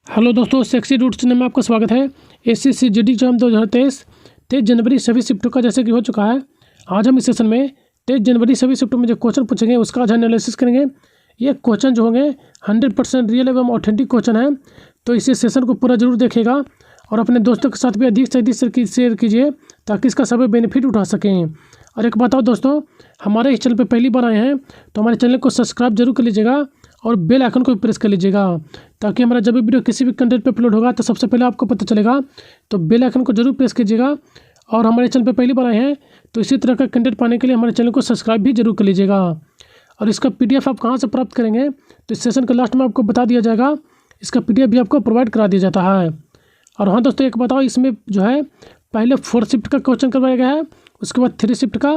Hello दोस्तों, sexy root channel में आपका स्वागत है। एसएससी जीडी एग्जाम 2023 जनवरी सभी शिफ्टों का जैसे कि हो चुका है। आज हम इस सेशन में 23 जनवरी सभी शिफ्टों में जो क्वेश्चन पूछेंगे उसका आज एनालिसिस करेंगे। ये क्वेश्चन जो होंगे 100% रियल एवं ऑथेंटिक क्वेश्चन है, तो इस सेशन को पूरा जरूर देखेगा और अपने दोस्तों के साथ भी अधिक से अधिक शेयर कीजिए ताकि इसका सभी बेनिफिट उठा सकें। और एक बताओ दोस्तों, हमारे इस चैनल पर पहली बार आए हैं तो हमारे चैनल को सब्सक्राइब जरूर कर लीजिएगा और बेल आइकन को भी प्रेस कर लीजिएगा ताकि हमारा जब भी वीडियो किसी भी कंटेंट पे अपलोड होगा तो सबसे पहले आपको पता चलेगा। तो बेल आइकन को जरूर प्रेस कीजिएगा और हमारे चैनल पे पहली बार आए हैं तो इसी तरह का कंटेंट पाने के लिए हमारे चैनल को सब्सक्राइब भी जरूर कर लीजिएगा। और इसका PDF आप कहाँ से प्राप्त करेंगे तो इस सेशन के लास्ट में आपको बता दिया जाएगा। इसका PDF भी आपको प्रोवाइड करा दिया जाता है। और हाँ दोस्तों, एक बताओ, इसमें जो है पहले 4 शिफ्ट का क्वेश्चन करवाया गया है, उसके बाद 3 शिफ्ट का,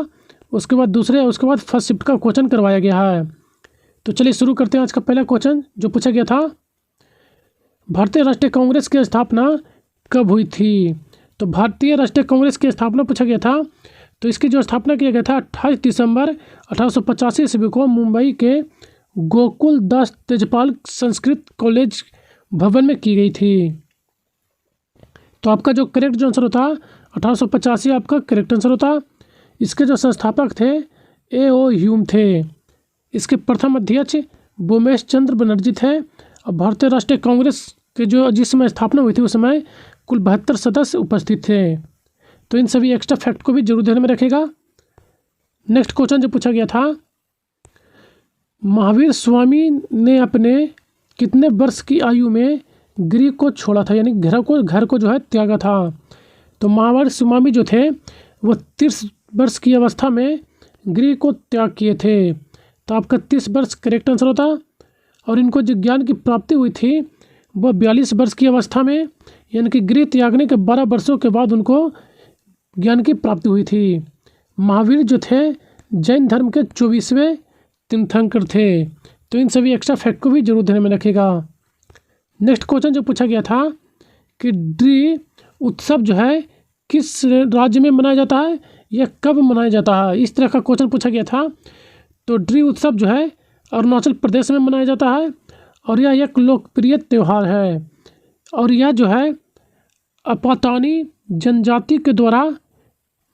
उसके बाद फर्स्ट शिफ्ट का क्वेश्चन करवाया गया है। तो चलिए शुरू करते हैं। आज का पहला क्वेश्चन जो पूछा गया था, भारतीय राष्ट्रीय कांग्रेस की स्थापना कब हुई थी। तो भारतीय राष्ट्रीय कांग्रेस की स्थापना पूछा गया था, तो इसकी जो स्थापना किया गया था 28 दिसंबर 1885 ईस्वी को मुंबई के गोकुल दास तेजपाल संस्कृत कॉलेज भवन में की गई थी। तो आपका जो करेक्ट जो आंसर होता 1885 आपका करेक्ट आंसर होता। इसके जो संस्थापक थे A.O. ह्यूम थे। इसके प्रथम अध्यक्ष बोमेश चंद्र बनर्जी थे। और भारतीय राष्ट्रीय कांग्रेस के जो जिस समय स्थापना हुई थी उस समय कुल 72 सदस्य उपस्थित थे। तो इन सभी एक्स्ट्रा फैक्ट को भी जरूर ध्यान में रखेगा। नेक्स्ट क्वेश्चन जो पूछा गया था, महावीर स्वामी ने अपने कितने वर्ष की आयु में गृह को छोड़ा था, यानी घर को जो है त्यागा था। तो महावीर स्वामी जो थे वो 30 वर्ष की अवस्था में गृह को त्याग किए थे। तो आपका 30 वर्ष करेक्ट आंसर होता। और इनको जो ज्ञान की प्राप्ति हुई थी वह 42 वर्ष की अवस्था में, यानी कि गृह त्यागने के 12 वर्षों के बाद उनको ज्ञान की प्राप्ति हुई थी। महावीर जो थे जैन धर्म के 24वें तीर्थंकर थे। तो इन सभी एक्स्ट्रा फैक्ट को भी जरूर ध्यान में रखेगा। नेक्स्ट क्वेश्चन जो पूछा गया था कि ड्री उत्सव जो है किस राज्य में मनाया जाता है, यह कब मनाया जाता है, इस तरह का क्वेश्चन पूछा गया था। तो ड्री उत्सव जो है अरुणाचल प्रदेश में मनाया जाता है और यह एक लोकप्रिय त्यौहार है। और यह जो है अपातानी जनजाति के द्वारा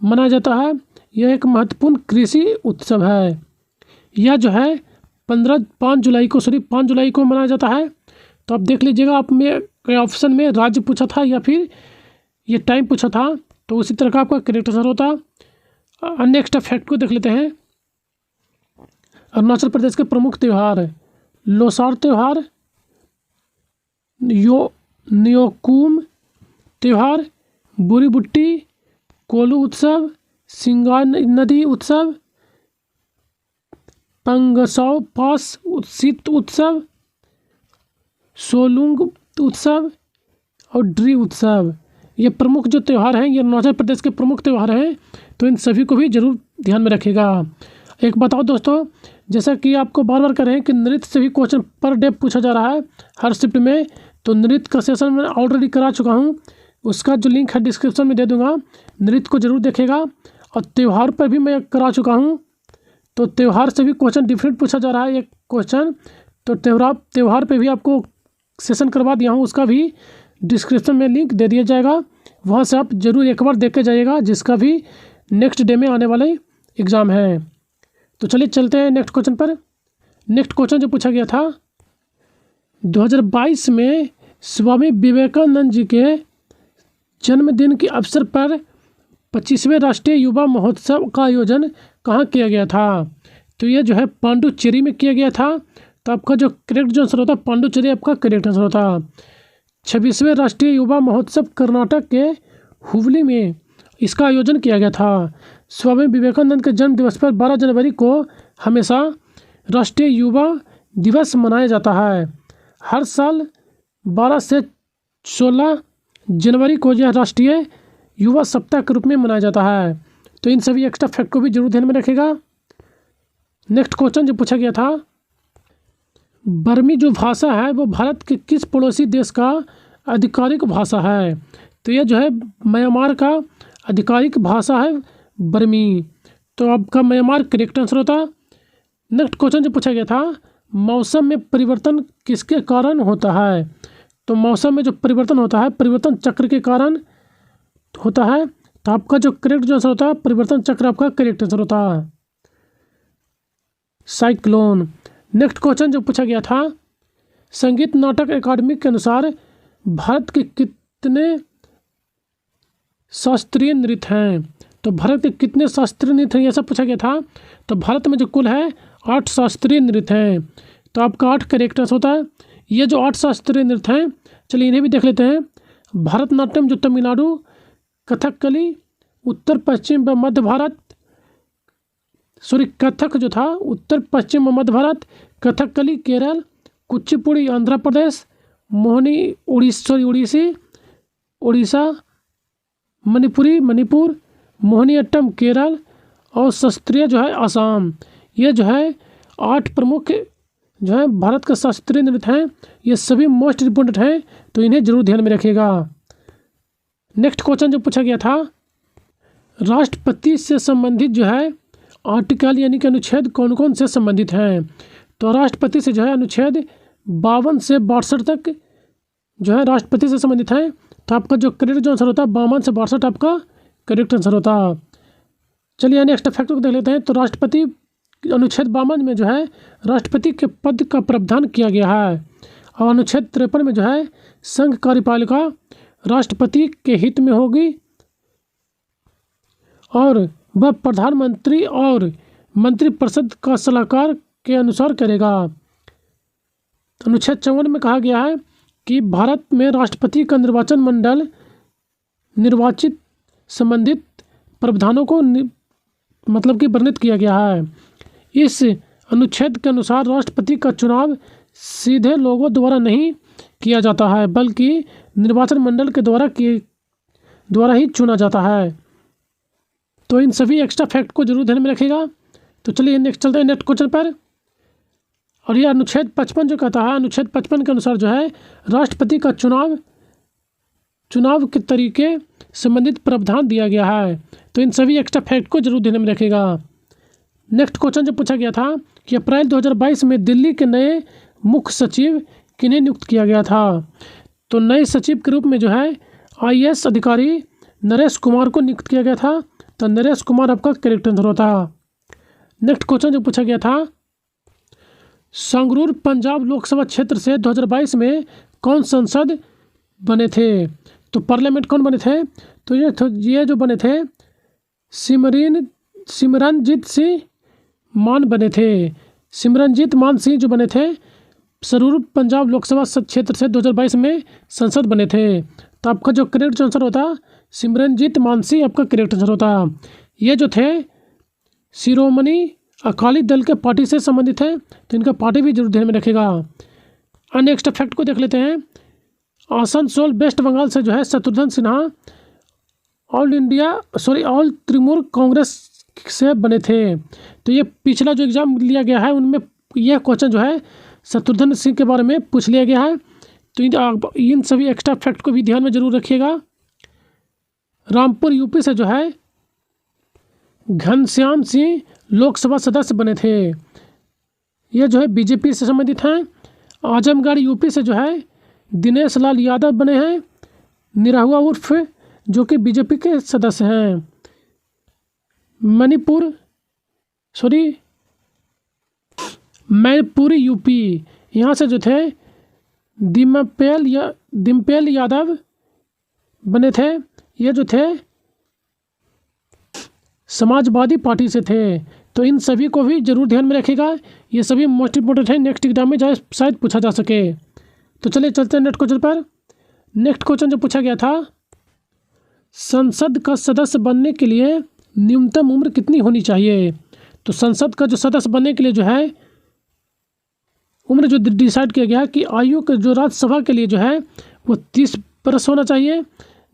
मनाया जाता है। यह एक महत्वपूर्ण कृषि उत्सव है। यह जो है 5 जुलाई को मनाया जाता है। तो आप देख लीजिएगा, आप में ऑप्शन में राज्य पूछा था या फिर ये टाइम पूछा था, तो उसी तरह का आपका करेक्ट आंसर होता। नेक्स्ट फैक्ट को देख लेते हैं। अरुणाचल प्रदेश के प्रमुख त्यौहार, लोसार त्यौहार, न्योकुम त्यौहार, बुरी बुट्टी, कोलू उत्सव, सिंगार नदी उत्सव, पंगसाव पास शीत उत्सव, सोलुंग उत्सव और ड्री उत्सव। ये प्रमुख जो त्यौहार हैं, ये अरुणाचल प्रदेश के प्रमुख त्यौहार हैं। तो इन सभी को भी जरूर ध्यान में रखेगा। एक बताओ दोस्तों, जैसा कि आपको बार बार कह रहे हैं कि नृत्य से भी क्वेश्चन पर डे पूछा जा रहा है हर शिफ्ट में। तो नृत्य का सेशन मैं ऑलरेडी करा चुका हूँ, उसका जो लिंक है डिस्क्रिप्शन में दे दूँगा। नृत्य को जरूर देखेगा। और त्यौहार पर भी मैं करा चुका हूँ। तो त्यौहार से भी क्वेश्चन डिफरेंट पूछा जा रहा है एक क्वेश्चन। तो त्यौहार पर भी आपको सेशन करवा दिया हूँ, उसका भी डिस्क्रिप्शन में लिंक दे दिया जाएगा। वहाँ से आप जरूर एक बार देख के जाइएगा, जिसका भी नेक्स्ट डे में आने वाले एग्ज़ाम है। तो चलिए चलते हैं नेक्स्ट क्वेश्चन पर। नेक्स्ट क्वेश्चन जो पूछा गया था, 2022 में स्वामी विवेकानंद जी के जन्मदिन के अवसर पर 25वें राष्ट्रीय युवा महोत्सव का आयोजन कहाँ किया गया था। तो ये जो है पांडुचेरी में किया गया था। तो आपका जो करेक्ट जो आंसर होता है पांडुचेरी आपका करेक्ट आंसर होता। 26वें राष्ट्रीय युवा महोत्सव कर्नाटक के हुबली में इसका आयोजन किया गया था। स्वामी विवेकानंद के जन्म दिवस पर 12 जनवरी को हमेशा राष्ट्रीय युवा दिवस मनाया जाता है। हर साल 12 से 16 जनवरी को यह राष्ट्रीय युवा सप्ताह के रूप में मनाया जाता है। तो इन सभी एक्स्ट्रा फैक्ट को भी जरूर ध्यान में रखेगा। नेक्स्ट क्वेश्चन जो पूछा गया था, बर्मी जो भाषा है वो भारत के किस पड़ोसी देश का आधिकारिक भाषा है। तो यह जो है म्यांमार का आधिकारिक भाषा है बर्मी। तो आपका म्यांमार करेक्ट आंसर होता। नेक्स्ट क्वेश्चन जो पूछा गया था, मौसम में परिवर्तन किसके कारण होता है। तो मौसम में जो परिवर्तन होता है परिवर्तन चक्र के कारण होता है। तो आपका जो करेक्ट जो आंसर होता है परिवर्तन चक्र आपका करेक्ट आंसर होता है। साइक्लोन। नेक्स्ट क्वेश्चन जो पूछा गया था, संगीत नाटक अकादमी के अनुसार भारत के कितने शास्त्रीय नृत्य हैं? तो भारत के कितने शास्त्रीय नृत्य हैं ऐसा पूछा गया था। तो भारत में जो कुल है 8 शास्त्रीय नृत्य हैं। तो आपका 8 करेक्ट आंसर होता है। ये जो 8 शास्त्रीय नृत्य हैं, चलिए इन्हें भी देख लेते हैं। भरतनाट्यम जो तमिलनाडु, कथकली उत्तर पश्चिम व मध्य भारत, कथक जो था उत्तर पश्चिम व मध्य भारत, कथकली केरल, कुचिपुड़ी आंध्र प्रदेश, मोहिनी उड़ीसा, मणिपुरी मणिपुर, मोहिनीअट्टम केरल और शास्त्रीय जो है आसाम। ये जो है 8 प्रमुख जो है भारत का शास्त्रीय नृत्य हैं। ये सभी मोस्ट इम्पोर्टेंट हैं, तो इन्हें जरूर ध्यान में रखिएगा। नेक्स्ट क्वेश्चन जो पूछा गया था, राष्ट्रपति से संबंधित जो है आर्टिकल यानी कि अनुच्छेद कौन कौन से संबंधित हैं? तो राष्ट्रपति से जो है अनुच्छेद 52 से 62 तक जो है राष्ट्रपति से संबंधित हैं। तो आपका जो करेक्ट जो आंसर होता है 52 से 62 आपका करेक्ट आंसर होता है। चलिए नेक्स्ट फैक्ट को देख लेते हैं। तो राष्ट्रपति अनुच्छेद 52 में जो है राष्ट्रपति के पद का प्रावधान किया गया है और अनुच्छेद 53 में जो है संघ कार्यपालिका राष्ट्रपति के हित में होगी और वह प्रधानमंत्री और मंत्रिपरिषद का सलाहकार के अनुसार करेगा। अनुच्छेद 54 में कहा गया है कि भारत में राष्ट्रपति का निर्वाचन मंडल निर्वाचित संबंधित प्रावधानों को मतलब कि वर्णित किया गया है। इस अनुच्छेद के अनुसार राष्ट्रपति का चुनाव सीधे लोगों द्वारा नहीं किया जाता है बल्कि निर्वाचन मंडल के द्वारा ही चुना जाता है। तो इन सभी एक्स्ट्रा फैक्ट को जरूर ध्यान में रखिएगा। तो चलिए नेक्स्ट चलते हैं नेक्स्ट क्वेश्चन पर। और यह अनुच्छेद 55 जो कहता है, अनुच्छेद 55 के अनुसार जो है राष्ट्रपति का चुनाव के तरीके संबंधित प्रावधान दिया गया है। तो इन सभी एक्स्ट्रा फैक्ट को जरूर ध्यान में रखिएगा। नेक्स्ट क्वेश्चन जो पूछा गया था कि अप्रैल 2022 में दिल्ली के नए मुख्य सचिव किन्हें नियुक्त किया गया था? तो नए सचिव के रूप में जो है IAS अधिकारी नरेश कुमार को नियुक्त किया गया था। तो नरेश कुमार आपका करेक्ट आंसर होता। नेक्स्ट क्वेश्चन जो पूछा गया था, संगरूर पंजाब लोकसभा क्षेत्र से 2022 में कौन सांसद बने थे? तो पार्लियामेंट कौन बने थे? तो ये जो बने थे सिमरनजीत सिंह मान बने थे। सिमरनजीत मान सिंह जो बने थे संगरूर पंजाब लोकसभा क्षेत्र से 2022 में सांसद बने थे। तो आपका जो करेक्ट आंसर होता सिमरनजीत मान सिंह आपका करेक्ट आंसर होता। ये जो थे शिरोमणि अकाली दल के पार्टी से संबंधित है, तो इनका पार्टी भी जरूर ध्यान में रखेगा। अन्य एक्स्ट्रा फैक्ट को देख लेते हैं। आसनसोल वेस्ट बंगाल से जो है शत्रुघ्न सिन्हा ऑल तृणमूल कांग्रेस से बने थे। तो ये पिछला जो एग्ज़ाम लिया गया है उनमें यह क्वेश्चन जो है शत्रुघ्न सिंह के बारे में पूछ लिया गया है। तो इन सभी एक्स्ट्रा फैक्ट को भी ध्यान में जरूर रखिएगा। रामपुर यूपी से जो है घनश्याम सिंह लोकसभा सदस्य बने थे। ये जो है बीजेपी से संबंधित हैं। आजमगढ़ यूपी से जो है दिनेश लाल यादव बने हैं निरहुआ उर्फ जो कि बीजेपी के सदस्य हैं। मैनपुरी यूपी यहाँ से जो थे दिम्पेल यादव बने थे। ये जो थे समाजवादी पार्टी से थे। तो इन सभी को भी जरूर ध्यान में रखिएगा। ये सभी मोस्ट इंपोर्टेंट है, नेक्स्ट एग्जाम में शायद पूछा जा सके। तो चलिए चलते हैं नेक्स्ट क्वेश्चन पर। नेक्स्ट क्वेश्चन जो पूछा गया था, संसद का सदस्य बनने के लिए न्यूनतम उम्र कितनी होनी चाहिए? तो संसद का जो सदस्य बनने के लिए जो है उम्र जो डिसाइड किया गया है कि आयु के जो राज्यसभा के लिए जो है वो 30 वर्ष होना चाहिए,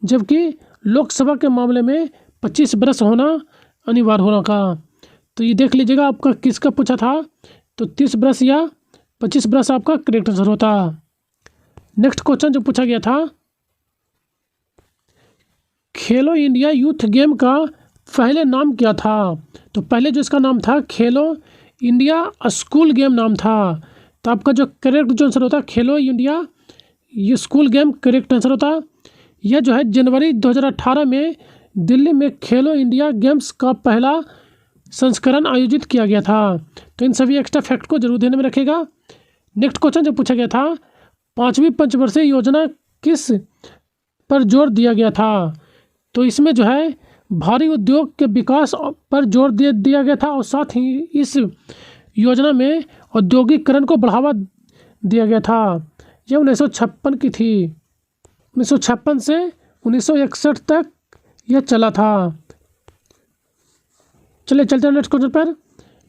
जबकि लोकसभा के मामले में 25 वर्ष होना अनिवार्य होना का। तो ये देख लीजिएगा आपका किसका पूछा था। तो 30 वर्ष या 25 वर्ष आपका करेक्ट आंसर होता। नेक्स्ट क्वेश्चन जो पूछा गया था, खेलो इंडिया यूथ गेम का पहले नाम क्या था? तो पहले जो इसका नाम था खेलो इंडिया स्कूल गेम नाम था। तो आपका जो करेक्ट जो आंसर होता खेलो इंडिया ये स्कूल गेम करेक्ट आंसर होता। यह जो है जनवरी 2018 में दिल्ली में खेलो इंडिया गेम्स का पहला संस्करण आयोजित किया गया था। तो इन सभी एक्स्ट्रा फैक्ट को जरूर ध्यान में रखेगा। नेक्स्ट क्वेश्चन जो पूछा गया था, 5वीं पंचवर्षीय योजना किस पर जोर दिया गया था? तो इसमें जो है भारी उद्योग के विकास पर जोर दिया गया था और साथ ही इस योजना में औद्योगिकरण को बढ़ावा दिया गया था। यह 1956 की थी। 1956 से 1961 तक यह चला था। चलिए चलते हैं नेक्स्ट क्वेश्चन पर।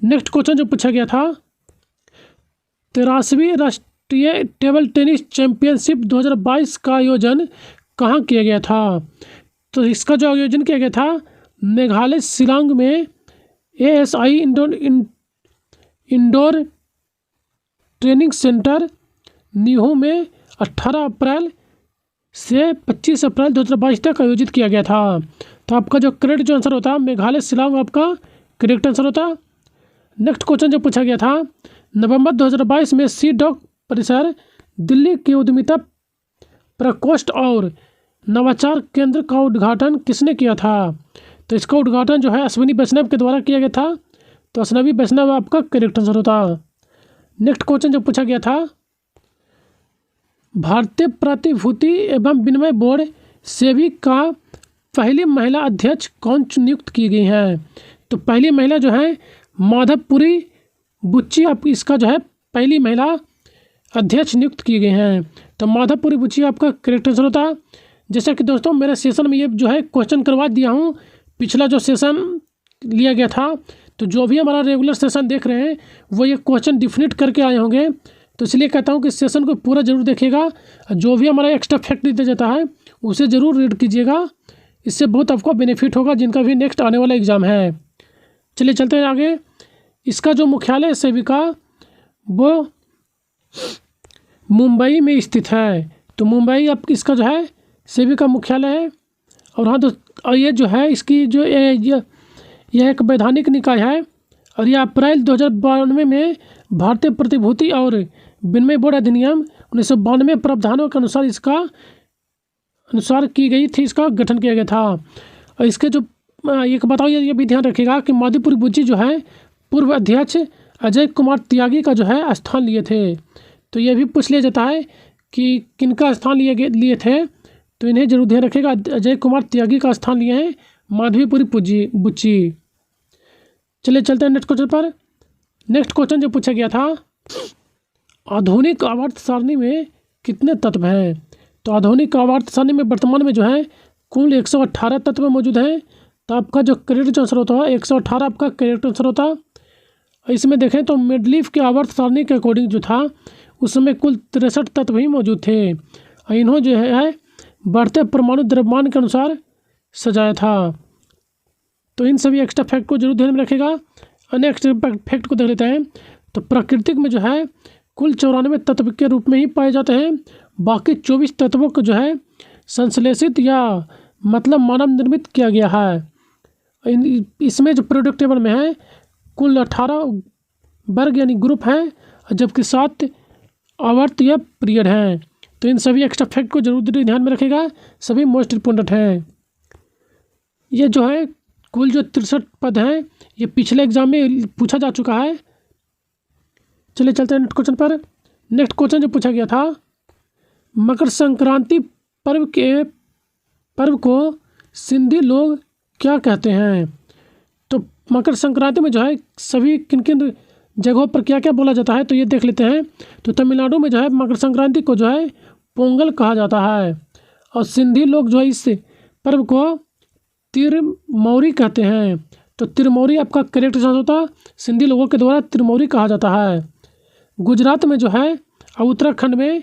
नेक्स्ट क्वेश्चन जो पूछा गया था, 83वीं राष्ट्रीय टेबल टेनिस चैंपियनशिप 2022 का आयोजन कहाँ किया गया था? तो इसका जो आयोजन किया गया था मेघालय शिलांग में ASI इंडोर ट्रेनिंग सेंटर न्यूहू में 18 अप्रैल से 25 अप्रैल 2022 तक आयोजित किया गया था। तो आपका जो करेक्ट जो आंसर होता मेघालय शिलांग आपका करेक्ट आंसर होता। नेक्स्ट क्वेश्चन जो पूछा गया था, नवंबर 2022 में CDOC परिसर दिल्ली के उद्यमिता प्रकोष्ठ और नवाचार केंद्र का उद्घाटन किसने किया था? तो इसका उद्घाटन जो है अश्विनी वैष्णव के द्वारा किया गया था। तो अश्विनी वैष्णव आपका करेक्ट आंसर होता। नेक्स्ट क्वेश्चन जो पूछा गया था, भारतीय प्रतिभूति एवं विनिमय बोर्ड सेबी का पहली महिला अध्यक्ष कौन नियुक्त की गई हैं? तो पहली महिला जो है माधवपुरी बुच्ची आप इसका जो है पहली महिला अध्यक्ष नियुक्त किए गए हैं। तो माधवपुरी बुच्ची आपका करेक्ट आंसर होता। जैसा कि दोस्तों मेरे सेशन में ये जो है क्वेश्चन करवा दिया हूँ, पिछला जो सेशन लिया गया था, तो जो भी हमारा रेगुलर सेशन देख रहे हैं वो ये क्वेश्चन डिफिनेट करके आए होंगे। तो इसलिए कहता हूँ कि सेशन को पूरा जरूर देखिएगा। जो भी हमारा एक्स्ट्रा फैक्ट दिया जाता है उसे ज़रूर रीड कीजिएगा, इससे बहुत आपको बेनिफिट होगा जिनका भी नेक्स्ट आने वाला एग्ज़ाम है। चलिए चलते हैं आगे। इसका जो मुख्यालय है सेबी का वो मुंबई में स्थित है। तो मुंबई अब इसका जो है सेबी का मुख्यालय है। और हाँ और ये जो है इसकी जो यह एक वैधानिक निकाय है और यह अप्रैल 2092 में भारतीय प्रतिभूति और विनिमय बोर्ड अधिनियम 1992 प्रावधानों के अनुसार की गई थी, इसका गठन किया गया था। और इसके जो एक बताओ ये भी ध्यान रखिएगा कि माधवपुरी बुच्ची जो है पूर्व अध्यक्ष अजय कुमार त्यागी का जो है स्थान लिए थे। तो ये भी पूछ लिया जाता है कि किनका स्थान लिए थे, तो इन्हें जरूर ध्यान रखिएगा। अजय कुमार त्यागी का स्थान लिए हैं माधवीपुरी बुच्ची। चलिए चलते हैं नेक्स्ट क्वेश्चन पर। नेक्स्ट क्वेश्चन जो पूछा गया था, आधुनिक आवर्त सारणी में कितने तत्व हैं? तो आधुनिक आवर्त सारणी में वर्तमान में जो है कुल 118 तत्व मौजूद हैं। तो आपका जो करेक्ट आंसर होता है 118 आपका करेक्ट आंसर होता। इसमें देखें तो मेंडलीफ के आवर्त सारणी के अकॉर्डिंग जो था उस समय कुल 63 तत्व ही मौजूद थे। इन्हों जो है बढ़ते परमाणु द्रव्यमान के अनुसार सजाया था। तो इन सभी एक्स्ट्रा फैक्ट को जरूर ध्यान में रखेगा। अन्य एक्स्ट्रा फैक्ट को देख लेते हैं। तो प्राकृतिक में जो है कुल 94 तत्व के रूप में ही पाए जाते हैं। बाकी 24 तत्वों को जो है संश्लेषित या मतलब मानव निर्मित किया गया है। इसमें जो प्रोडक्ट टेबल में है कुल 18 वर्ग यानी ग्रुप हैं, जबकि 7 आवर्त या पीरियड हैं। तो इन सभी एक्स्ट्रा फैक्ट को जरूर ध्यान में रखेगा, सभी मोस्ट इम्पोर्टेंट हैं। ये जो है कुल जो 63 पद हैं ये पिछले एग्जाम में पूछा जा चुका है। चलिए चलते हैं नेक्स्ट क्वेश्चन पर। नेक्स्ट क्वेश्चन जो पूछा गया था, मकर संक्रांति पर्व को सिंधी लोग क्या कहते हैं? तो मकर संक्रांति में जो है सभी किन किन जगहों पर क्या क्या बोला जाता है तो ये देख लेते हैं। तो तमिलनाडु में जो है मकर संक्रांति को जो है पोंगल कहा जाता है और सिंधी लोग जो है इस पर्व को तिरमौरी कहते हैं। तो तिरमौरी आपका करेक्ट आंसर होता। सिंधी लोगों के द्वारा तिरमौरी कहा जाता है। गुजरात में जो है और उत्तराखंड में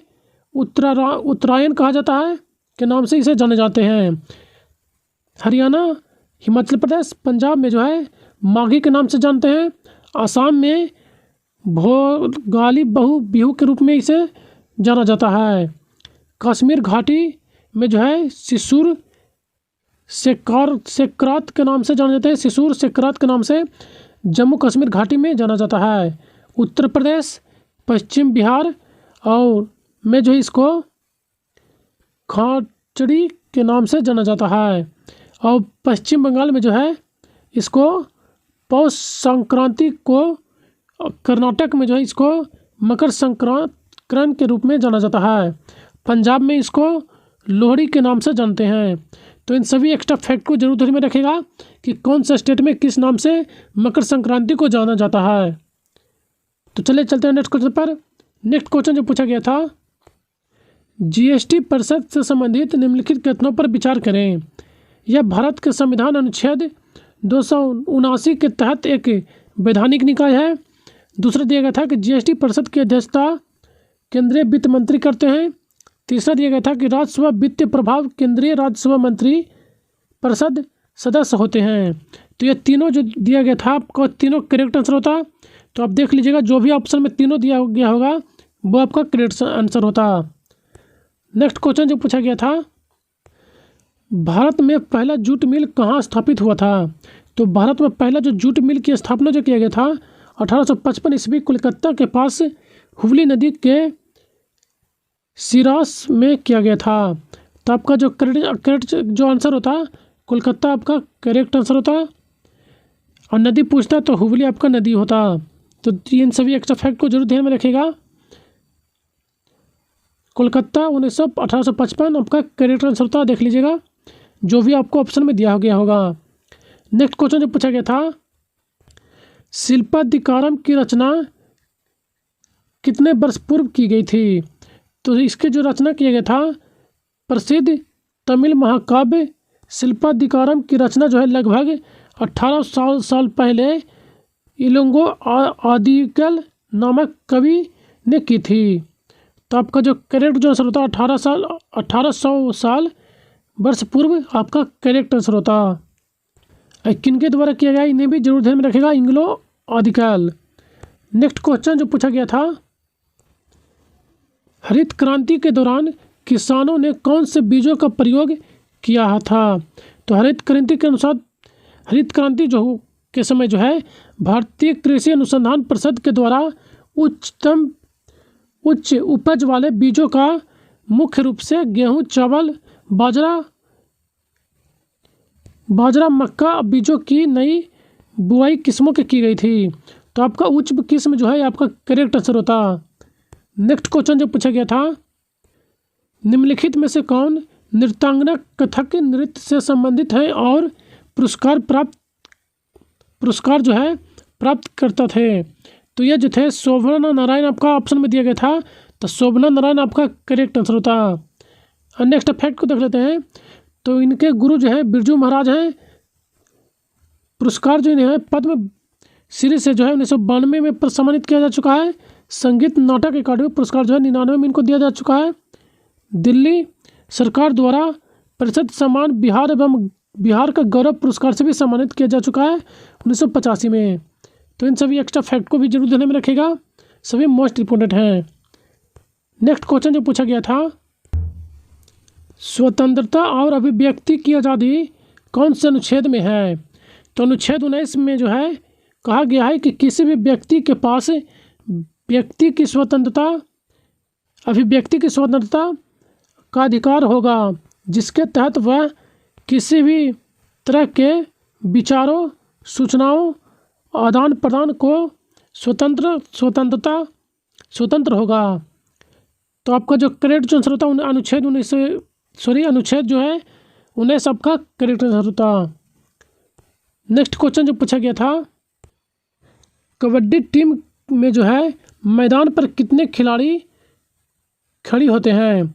उत्तरायण कहा जाता है के नाम से इसे जाने जाते हैं। हरियाणा, हिमाचल प्रदेश, पंजाब में जो है माघी के नाम से जानते हैं। आसाम में भोगाली बिहू के रूप में इसे जाना जाता है। कश्मीर घाटी में जो है सिसुर सेक्रात के नाम से जाना जाता है। सिसुर सेक्रात के नाम से जम्मू कश्मीर घाटी में जाना जाता है। उत्तर प्रदेश, पश्चिम बिहार और में जो है इसको खाचड़ी के नाम से जाना जाता है। और पश्चिम बंगाल में जो है इसको पौष संक्रांति को, कर्नाटक में जो है इसको मकर संक्रांति के रूप में जाना जाता है। पंजाब में इसको लोहड़ी के नाम से जानते हैं। तो इन सभी एक्स्ट्रा फैक्ट को जरूर ध्यान में रखेगा कि कौन सा स्टेट में किस नाम से मकर संक्रांति को जाना जाता है। तो चलिए चलते हैं नेक्स्ट क्वेश्चन पर। नेक्स्ट क्वेश्चन जो पूछा गया था, जीएसटी परिषद से संबंधित निम्नलिखित कथनों पर विचार करें। यह भारत के संविधान अनुच्छेद 279 के तहत एक वैधानिक निकाय है। दूसरा दिया गया था कि जीएसटी परिषद की अध्यक्षता केंद्रीय वित्त मंत्री करते हैं। तीसरा दिया गया था कि राजस्व वित्तीय प्रभाव केंद्रीय राजस्व मंत्री परिषद सदस्य होते हैं। तो ये तीनों जो दिया गया था आपको तीनों करेक्ट आंसर होता। तो आप देख लीजिएगा जो भी ऑप्शन में तीनों दिया गया होगा वो आपका करेक्ट आंसर होता। नेक्स्ट क्वेश्चन जो पूछा गया था, भारत में पहला जूट मिल कहाँ स्थापित हुआ था। तो भारत में पहला जो जूट मिल की स्थापना जो किया गया था 1855 ईस्वी कोलकाता के पास हुगली नदी के सिरास में किया गया था। तो आपका जो करेक्ट जो आंसर होता कोलकाता आपका करेक्ट आंसर होता। और नदी पूछता तो हुगली आपका नदी होता। तो इन सभी एक्स्ट्रा फैक्ट को जरूर ध्यान में रखिएगा। कोलकाता 1855 आपका करेक्ट आंसर होता, देख लीजिएगा जो भी आपको ऑप्शन में दिया गया होगा। नेक्स्ट क्वेश्चन जो पूछा गया था, शिल्पाधिकारम की रचना कितने वर्ष पूर्व की गई थी। तो इसके जो रचना किया गया था प्रसिद्ध तमिल महाकाव्य शिल्पाधिकारम की रचना जो है लगभग 1800 साल पहले इलोंगो आदिकल नामक कवि ने की थी। तो आपका जो करेक्ट जो आंसर होता 1800 साल वर्ष पूर्व आपका करेक्ट आंसर होता। किनके द्वारा किया गया इन्हें भी जरूर ध्यान में रखेगा, इंग्लो आदिकाल। नेक्स्ट क्वेश्चन जो पूछा गया था, हरित क्रांति के दौरान किसानों ने कौन से बीजों का प्रयोग किया था। तो हरित क्रांति के अनुसार हरित क्रांति जो के समय जो है भारतीय कृषि अनुसंधान परिषद के द्वारा उच्च उपज वाले बीजों का मुख्य रूप से गेहूं, चावल, बाजरा, मक्का बीजों की नई बुआई किस्मों की गई थी। तो आपका उच्च किस्म जो है आपका करेक्ट आंसर होता। नेक्स्ट क्वेश्चन जो पूछा गया था, निम्नलिखित में से कौन नृत्यांगना कथक नृत्य से संबंधित है और पुरस्कार जो है प्राप्त करता थे। तो ये जो थे शोभना नारायण आपका ऑप्शन में दिया गया था। तो शोभना नारायण आपका करेक्ट आंसर होता। और नेक्स्ट फैक्ट को देख लेते हैं। तो इनके गुरु जो है बिरजू महाराज हैं। पुरस्कार जो इन्हें पद्म श्री से जो है 1992 में सम्मानित किया जा चुका है। संगीत नाटक अकादमी पुरस्कार जो है 99 में इनको दिया जा चुका है। दिल्ली सरकार द्वारा परिषद सम्मान बिहार एवं बिहार का गौरव पुरस्कार से भी सम्मानित किया जा चुका है 1985 में। तो इन सभी एक्स्ट्रा फैक्ट को भी जरूर ध्यान में रखेगा, सभी मोस्ट इंपोर्टेंट हैं। नेक्स्ट क्वेश्चन जो पूछा गया था, स्वतंत्रता और अभिव्यक्ति की आज़ादी कौन से अनुच्छेद में है। तो अनुच्छेद 19 में जो है कहा गया है कि किसी भी व्यक्ति के पास व्यक्ति की स्वतंत्रता, अभिव्यक्ति की स्वतंत्रता का अधिकार होगा, जिसके तहत वह किसी भी तरह के विचारों, सूचनाओं, आदान प्रदान को स्वतंत्र होगा। तो आपका जो करेक्ट जो आंसर होता है अनुच्छेद जो है 19 आपका करेक्ट आंसर होता। नेक्स्ट क्वेश्चन जो पूछा गया था, कबड्डी टीम में जो है मैदान पर कितने खिलाड़ी खड़ी होते हैं।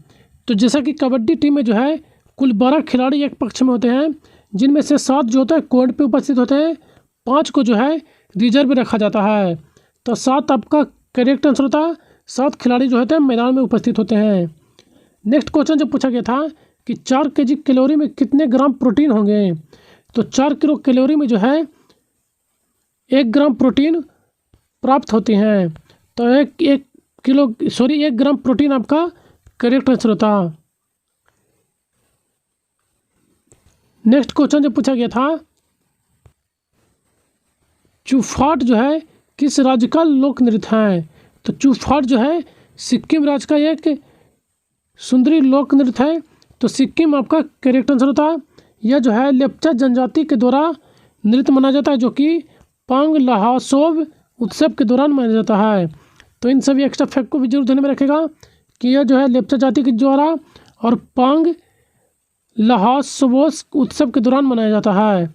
तो जैसा कि कबड्डी टीम में जो है कुल 12 खिलाड़ी एक पक्ष में होते हैं, जिनमें से 7 जो होता है कोर्ट पे उपस्थित होते हैं, 5 को जो है रिजर्व में रखा जाता है। तो 7 आपका करेक्ट आंसर होता है। 7 खिलाड़ी जो होते हैं मैदान में उपस्थित होते हैं। नेक्स्ट क्वेश्चन जो पूछा गया था कि 4 kg कैलोरी में कितने ग्राम प्रोटीन होंगे। तो 4 किलो कैलोरी में जो है 1 ग्राम प्रोटीन प्राप्त होती हैं। तो 1 ग्राम प्रोटीन आपका करेक्ट आंसर होता। नेक्स्ट क्वेश्चन जो पूछा गया था, चूफाट जो है किस राज्य का लोक नृत्य है। तो चूफाट जो है सिक्किम राज्य का एक सुंदरी लोक नृत्य है। तो सिक्किम आपका करेक्ट आंसर होता है। यह जो है लेप्चा जनजाति के द्वारा नृत्य मनाया जाता है, जो कि पांग लहासोब उत्सव के दौरान मनाया जाता है। तो इन सभी एक्स्ट्रा फैक्ट को भी जरूर ध्यान में रखेगा कि यह जो है लेप्चा जाति के द्वारा और पांग लहासोबोस उत्सव के दौरान मनाया जाता है।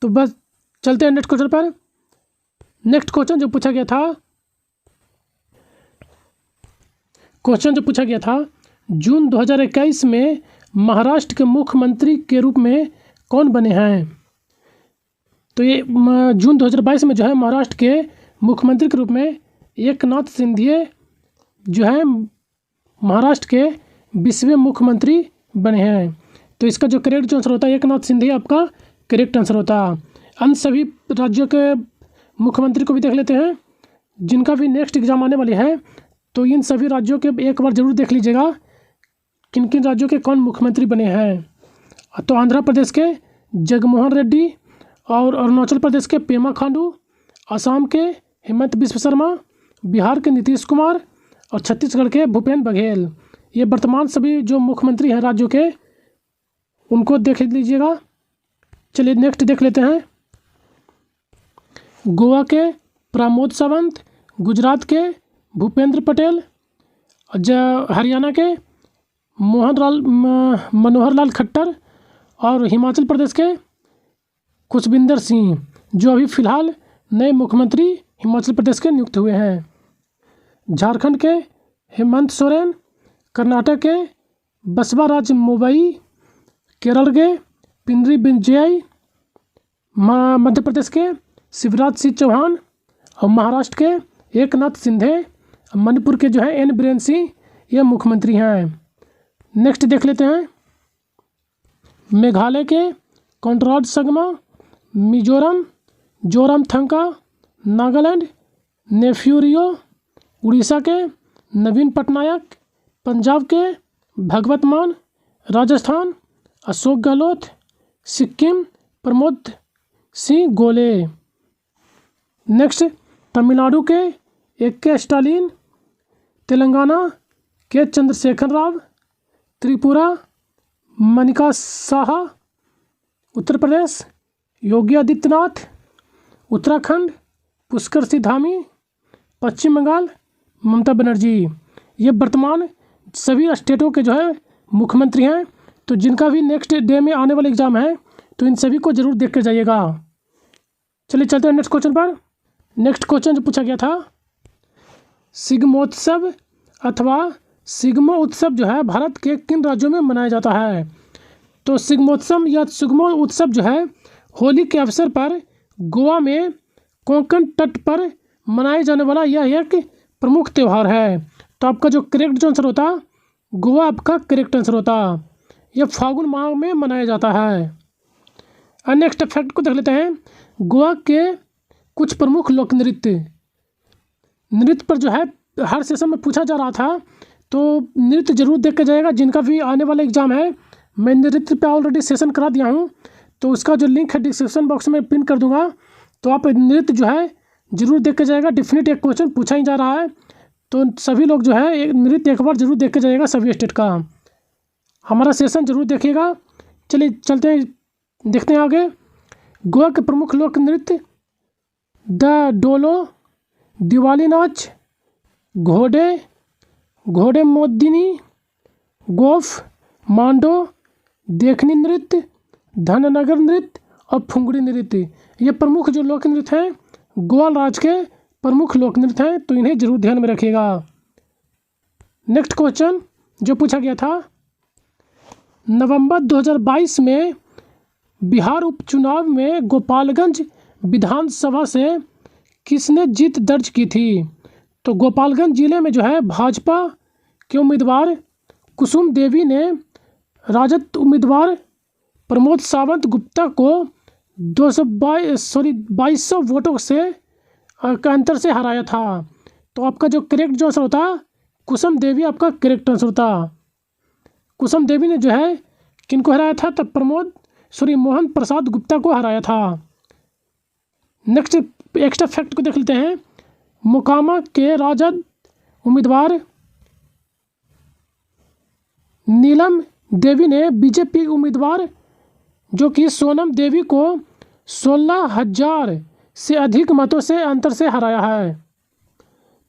तो बस चलते हैं नेक्स्ट क्वेश्चन पर। नेक्स्ट क्वेश्चन जो पूछा गया था, जून 2021 में महाराष्ट्र के मुख्यमंत्री के रूप में कौन बने हैं? तो ये जून 2022 में जो है महाराष्ट्र के मुख्यमंत्री के रूप में एकनाथ शिंदे जो है महाराष्ट्र के 20वें मुख्यमंत्री बने हैं। तो इसका जो करेक्ट जो आंसर होता है एकनाथ शिंदे आपका करेक्ट आंसर होता है। अन्य सभी राज्यों के मुख्यमंत्री को भी देख लेते हैं जिनका भी नेक्स्ट एग्जाम आने वाली है। तो इन सभी राज्यों के एक बार जरूर देख लीजिएगा किन किन राज्यों के कौन मुख्यमंत्री बने हैं। तो आंध्र प्रदेश के जगनमोहन रेड्डी और अरुणाचल प्रदेश के पेमा खांडू, असम के हेमंत बिस्व शर्मा, बिहार के नीतीश कुमार और छत्तीसगढ़ के भूपेंद्र बघेल। ये वर्तमान सभी जो मुख्यमंत्री हैं राज्यों के, उनको देख लीजिएगा। चलिए नेक्स्ट देख लेते हैं। गोवा के प्रमोद सावंत, गुजरात के भूपेंद्र पटेल, हरियाणा के मनोहर लाल खट्टर और हिमाचल प्रदेश के खुशविंदर सिंह, जो अभी फ़िलहाल नए मुख्यमंत्री हिमाचल प्रदेश के नियुक्त हुए हैं। झारखंड के हेमंत सोरेन, कर्नाटक के बसवराज मोबाई, केरल के पिनरी बिंजय, मध्य प्रदेश के शिवराज सिंह चौहान और महाराष्ट्र के एकनाथ शिंदे, मणिपुर के जो है एन बीरेन सिंह, ये मुख्यमंत्री हैं। नेक्स्ट देख लेते हैं। मेघालय के कॉन्ट्राड संगमा, मिजोरम जोरामथंगा, नागालैंड नेफ्यूरियो, उड़ीसा के नवीन पटनायक, पंजाब के भगवत मान, राजस्थान अशोक गहलोत, सिक्किम प्रमोद सिंह गोले। नेक्स्ट तमिलनाडु के के स्टालिन, तेलंगाना के चंद्रशेखर राव, त्रिपुरा मनिका साहा, उत्तर प्रदेश योगी आदित्यनाथ, उत्तराखंड पुष्कर सिंह धामी, पश्चिम बंगाल ममता बनर्जी। ये वर्तमान सभी स्टेटों के जो है मुख्यमंत्री हैं। तो जिनका भी नेक्स्ट डे में आने वाले एग्जाम है तो इन सभी को जरूर देख कर जाइएगा। चलिए चलते हैं नेक्स्ट क्वेश्चन पर। नेक्स्ट क्वेश्चन जो पूछा गया था, सिग्मोत्सव अथवा सिग्मो उत्सव जो है भारत के किन राज्यों में मनाया जाता है? तो सिग्मोत्सव या सिग्मो उत्सव जो है होली के अवसर पर गोवा में कोंकण तट पर मनाए जाने वाला यह एक प्रमुख त्यौहार है। तो आपका जो करेक्ट जो आंसर होता गोवा आपका करेक्ट आंसर होता। यह फागुन माह में मनाया जाता है। नेक्स्ट फैक्ट को देख लेते हैं। गोवा के कुछ प्रमुख लोक नृत्य पर जो है हर सेशन में पूछा जा रहा था, तो नृत्य जरूर देख के जाएगा। जिनका भी आने वाला एग्जाम है, मैं नृत्य पे ऑलरेडी सेशन करा दिया हूँ, तो उसका जो लिंक है डिस्क्रिप्शन बॉक्स में पिन कर दूंगा। तो आप नृत्य जो है जरूर देख के जाएगा। डेफिनेट एक क्वेश्चन पूछा ही जा रहा है, तो सभी लोग जो है नृत्य एक बार जरूर देख के जाएगा। सभी स्टेट का हमारा सेशन जरूर देखिएगा। चलिए चलते हैं, देखते हैं आगे। गोवा के प्रमुख लोक नृत्य द डोलो, दिवाली नाच, घोड़े मोदिनी, गोफ, मांडो, देखनी नृत्य, धननगर नृत्य और फुंगड़ी नृत्य। ये प्रमुख जो लोक नृत्य हैं गोवा राज्य के प्रमुख लोक नृत्य हैं, तो इन्हें जरूर ध्यान में रखिएगा। नेक्स्ट क्वेश्चन जो पूछा गया था, नवंबर 2022 में बिहार उपचुनाव में गोपालगंज विधानसभा से किसने जीत दर्ज की थी? तो गोपालगंज जिले में जो है भाजपा के उम्मीदवार कुसुम देवी ने राजद उम्मीदवार प्रमोद सावंत गुप्ता को 2200 वोटों से का अंतर से हराया था। तो आपका जो करेक्ट जो आंसर होता कुसुम देवी आपका करेक्ट आंसर होता। कुसुम देवी ने जो है किनको हराया था? तब मोहन प्रसाद गुप्ता को हराया था। नेक्स्ट एक्स्ट्रा फैक्ट को देख लेते हैं। मोकामा के राजद उम्मीदवार नीलम देवी ने बीजेपी उम्मीदवार जो कि सोनम देवी को 16,000 से अधिक मतों से अंतर से हराया है।